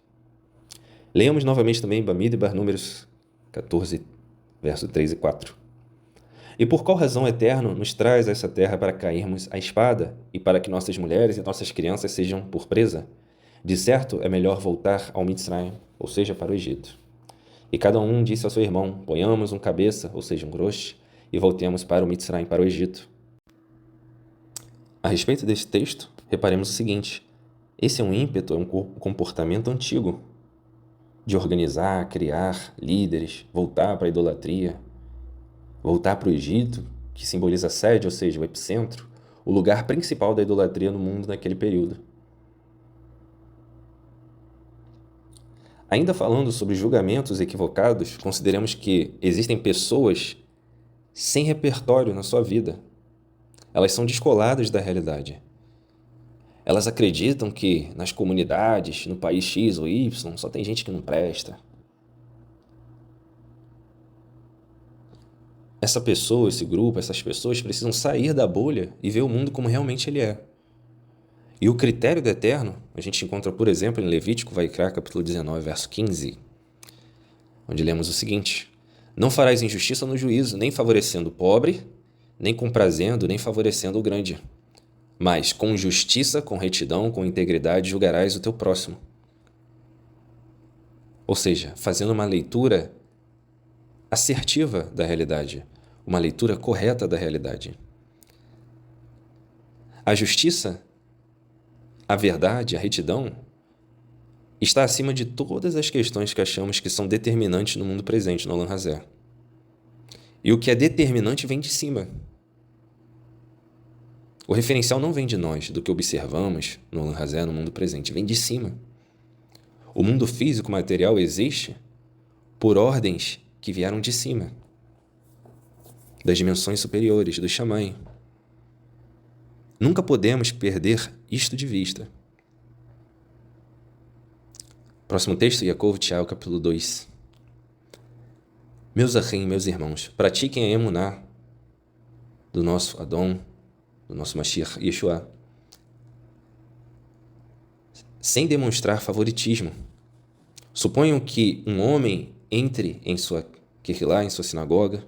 Leamos novamente também Bamidbar, Números 14, verso 3 e 4. E por qual razão o Eterno nos traz a essa terra para cairmos à espada e para que nossas mulheres e nossas crianças sejam por presa? De certo, é melhor voltar ao Mitzrayim, ou seja, para o Egito. E cada um disse ao seu irmão, ponhamos um cabeça, ou seja, um grosso, e voltemos para o Mitzrayim, para o Egito. A respeito desse texto, reparemos o seguinte: esse é um ímpeto, é um comportamento antigo, de organizar, criar líderes, voltar para a idolatria, voltar para o Egito, que simboliza a sede, ou seja, o epicentro, o lugar principal da idolatria no mundo naquele período. Ainda falando sobre julgamentos equivocados, consideremos que existem pessoas sem repertório na sua vida. Elas são descoladas da realidade. Elas acreditam que nas comunidades, no país X ou Y, só tem gente que não presta. Essa pessoa, esse grupo, essas pessoas precisam sair da bolha e ver o mundo como realmente ele é. E o critério do Eterno, a gente encontra, por exemplo, em Levítico, Vaikra, capítulo 19, verso 15, onde lemos o seguinte: não farás injustiça no juízo, nem favorecendo o pobre, nem comprazendo, nem favorecendo o grande. Mas com justiça, com retidão, com integridade, julgarás o teu próximo. Ou seja, fazendo uma leitura assertiva da realidade, uma leitura correta da realidade. A justiça, a verdade, a retidão, está acima de todas as questões que achamos que são determinantes no mundo presente, no Olam Hazé. E o que é determinante vem de cima. O referencial não vem de nós, do que observamos no Olam Hazé, no mundo presente, vem de cima. O mundo físico, material, existe por ordens que vieram de cima, das dimensões superiores, do Shammai. Nunca podemos perder isto de vista. Próximo texto, Yaakov Tiago, capítulo 2. Meus achim, meus irmãos, pratiquem a emuná do nosso Adon, do nosso Mashiach Yeshua, sem demonstrar favoritismo. Suponham que um homem entre em sua querrilá, em sua sinagoga,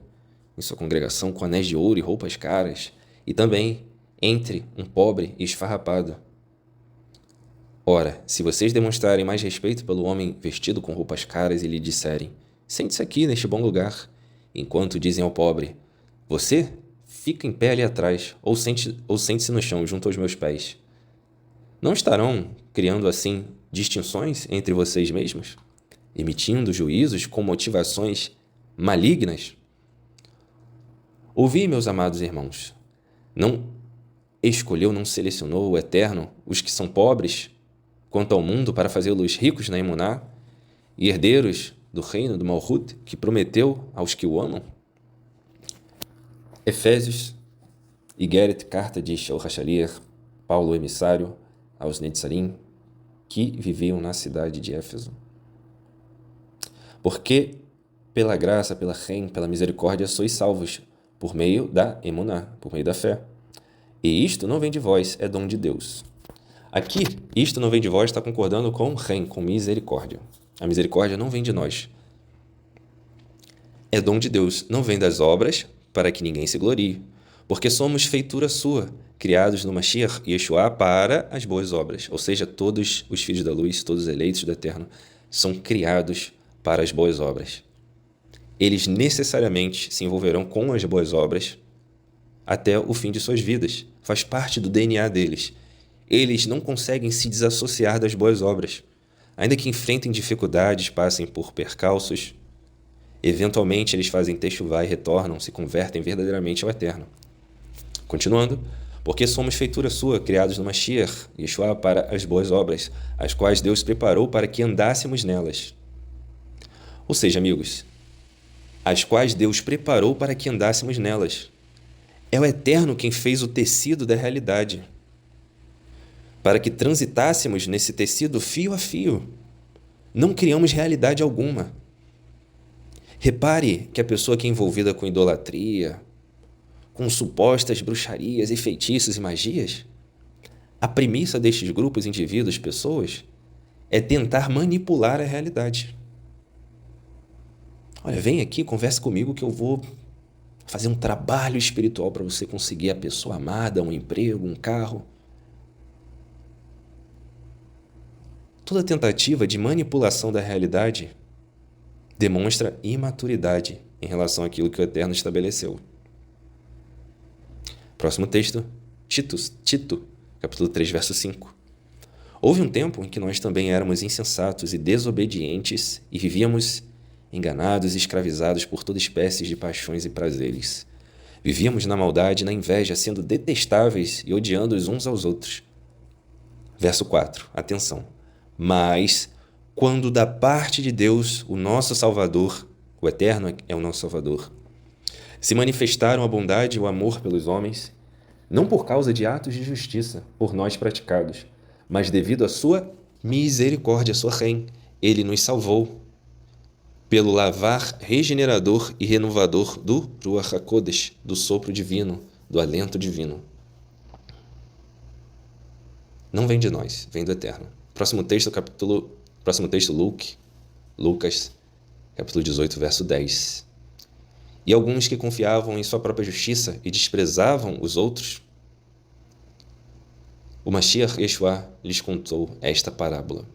em sua congregação, com anéis de ouro e roupas caras, e também entre um pobre e esfarrapado. Ora, se vocês demonstrarem mais respeito pelo homem vestido com roupas caras e lhe disserem, sente-se aqui neste bom lugar, enquanto dizem ao pobre, você fica em pé ali atrás, ou sente-se no chão, junto aos meus pés. Não estarão criando assim distinções entre vocês mesmos? Emitindo juízos com motivações malignas? Ouvi, meus amados irmãos, não escolheu, não selecionou o Eterno os que são pobres quanto ao mundo para fazê-los ricos na emuná e herdeiros do reino do Malhut que prometeu aos que o amam? Efésios, Igeret, carta de Shaul Hashaliach, Paulo, emissário aos Netzarim, que viviam na cidade de Éfeso. Porque pela graça, pela ren, pela misericórdia, sois salvos, por meio da emuná, por meio da fé. E isto não vem de vós, é dom de Deus. Aqui, isto não vem de vós, está concordando com ren, com misericórdia. A misericórdia não vem de nós. É dom de Deus, não vem das obras, para que ninguém se glorie. Porque somos feitura sua, criados no Mashiach Yeshua para as boas obras. Ou seja, todos os filhos da luz, todos os eleitos do Eterno, são criados para as boas obras. Eles necessariamente se envolverão com as boas obras até o fim de suas vidas. Faz parte do DNA deles. Eles não conseguem se desassociar das boas obras. Ainda que enfrentem dificuldades, passem por percalços, eventualmente eles fazem techuvá e retornam, se convertem verdadeiramente ao Eterno. Continuando, Porque somos feitura sua, criados no Mashiach, Yeshua, para as boas obras, as quais Deus preparou para que andássemos nelas. Ou seja, amigos, as quais Deus preparou para que andássemos nelas. É o Eterno quem fez o tecido da realidade, para que transitássemos nesse tecido fio a fio. Não criamos realidade alguma. Repare que a pessoa que é envolvida com idolatria, com supostas bruxarias e feitiços e magias, a premissa destes grupos, indivíduos, pessoas, é tentar manipular a realidade. Olha, vem aqui, converse comigo que eu vou fazer um trabalho espiritual para você conseguir a pessoa amada, um emprego, um carro. Toda tentativa de manipulação da realidade demonstra imaturidade em relação àquilo que o Eterno estabeleceu. Próximo texto, Tito, capítulo 3, verso 5. Houve um tempo em que nós também éramos insensatos e desobedientes e vivíamos enganados e escravizados por toda espécie de paixões e prazeres. Vivíamos na maldade e na inveja, sendo detestáveis e odiando os uns aos outros. Verso 4, atenção. Mas, quando da parte de Deus, o nosso Salvador, o Eterno é o nosso Salvador, se manifestaram a bondade e o amor pelos homens, não por causa de atos de justiça por nós praticados, mas devido à sua misericórdia, sua rem, ele nos salvou pelo lavar regenerador e renovador do Ruach HaKodesh, do sopro divino, do alento divino. Não vem de nós, vem do Eterno. Próximo texto, Lucas, capítulo 18, verso 10. E alguns que confiavam em sua própria justiça e desprezavam os outros, o Mashiach Yeshua lhes contou esta parábola.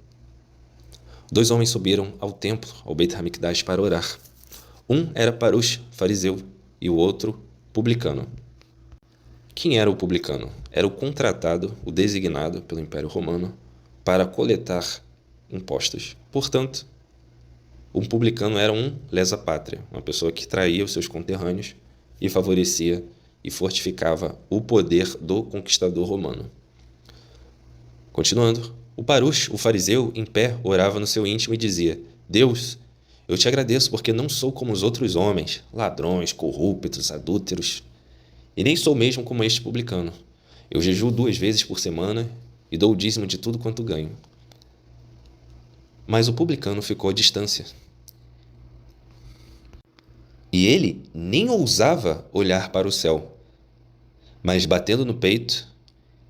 2 homens subiram ao templo, ao Beit HaMikdash, para orar. Um era Parush, fariseu, e o outro, publicano. Quem era o publicano? Era o contratado, o designado pelo Império Romano para coletar impostos. Portanto, um publicano era um lesa-pátria, uma pessoa que traía os seus conterrâneos e favorecia e fortificava o poder do conquistador romano. Continuando, o Parush, o fariseu, em pé, orava no seu íntimo e dizia: Deus, eu te agradeço porque não sou como os outros homens, ladrões, corruptos, adúlteros, e nem sou mesmo como este publicano. Eu jejuo 2 vezes por semana e dou o dízimo de tudo quanto ganho. Mas o publicano ficou à distância. E ele nem ousava olhar para o céu, mas batendo no peito,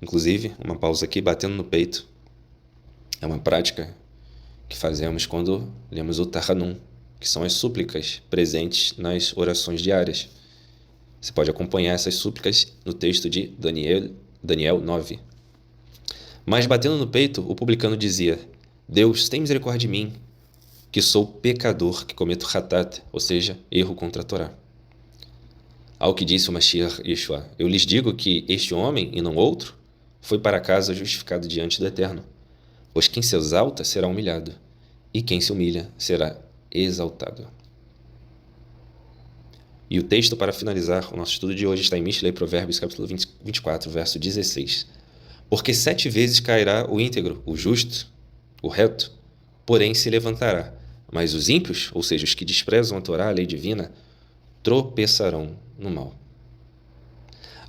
inclusive, uma pausa aqui, batendo no peito, é uma prática que fazemos quando lemos o Tahanum, que são as súplicas presentes nas orações diárias. Você pode acompanhar essas súplicas no texto de Daniel 9. Mas batendo no peito, o publicano dizia: Deus, tem misericórdia de mim, que sou pecador, que cometo hatat, ou seja, erro contra a Torá. Ao que disse o Mashiach Yeshua: eu lhes digo que este homem, e não outro, foi para casa justificado diante do Eterno. Pois quem se exalta será humilhado, e quem se humilha será exaltado. E o texto para finalizar o nosso estudo de hoje está em Mishlei Provérbios, capítulo 24, verso 16. Porque 7 vezes cairá o íntegro, o justo, o reto, porém se levantará. Mas os ímpios, ou seja, os que desprezam a Torá, a lei divina, tropeçarão no mal.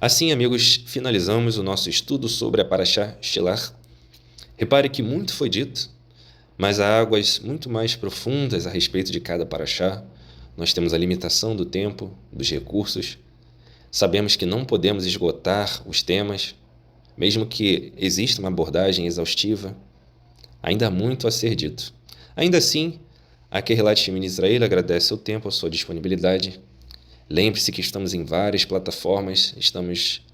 Assim, amigos, finalizamos o nosso estudo sobre a Parashá Shelach. Repare que muito foi dito, mas há águas muito mais profundas a respeito de cada Parashá. Nós temos a limitação do tempo, dos recursos. Sabemos que não podemos esgotar os temas, mesmo que exista uma abordagem exaustiva. Ainda há muito a ser dito. Ainda assim, a Kehilat Shemin Israel agradece o tempo, a sua disponibilidade. Lembre-se que estamos em várias plataformas, estamos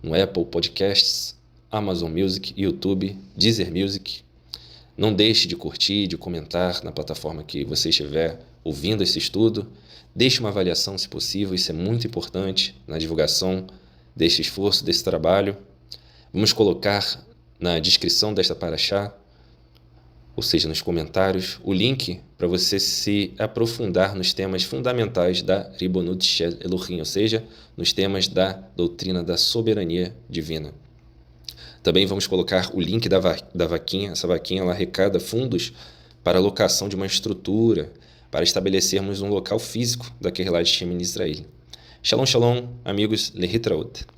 no Apple Podcasts, Amazon Music, YouTube, Deezer Music. Não deixe de curtir, de comentar na plataforma que você estiver ouvindo esse estudo. Deixe uma avaliação, se possível, isso é muito importante na divulgação deste esforço, desse trabalho. Vamos colocar na descrição desta Parashá, ou seja, nos comentários, o link para você se aprofundar nos temas fundamentais da Ribonut Shel Elohim, ou seja, nos temas da doutrina da soberania divina. Também vamos colocar o link da vaquinha. Essa vaquinha ela arrecada fundos para a locação de uma estrutura, para estabelecermos um local físico da Keilat Shem em Israel. Shalom, shalom, amigos, Lehitraot.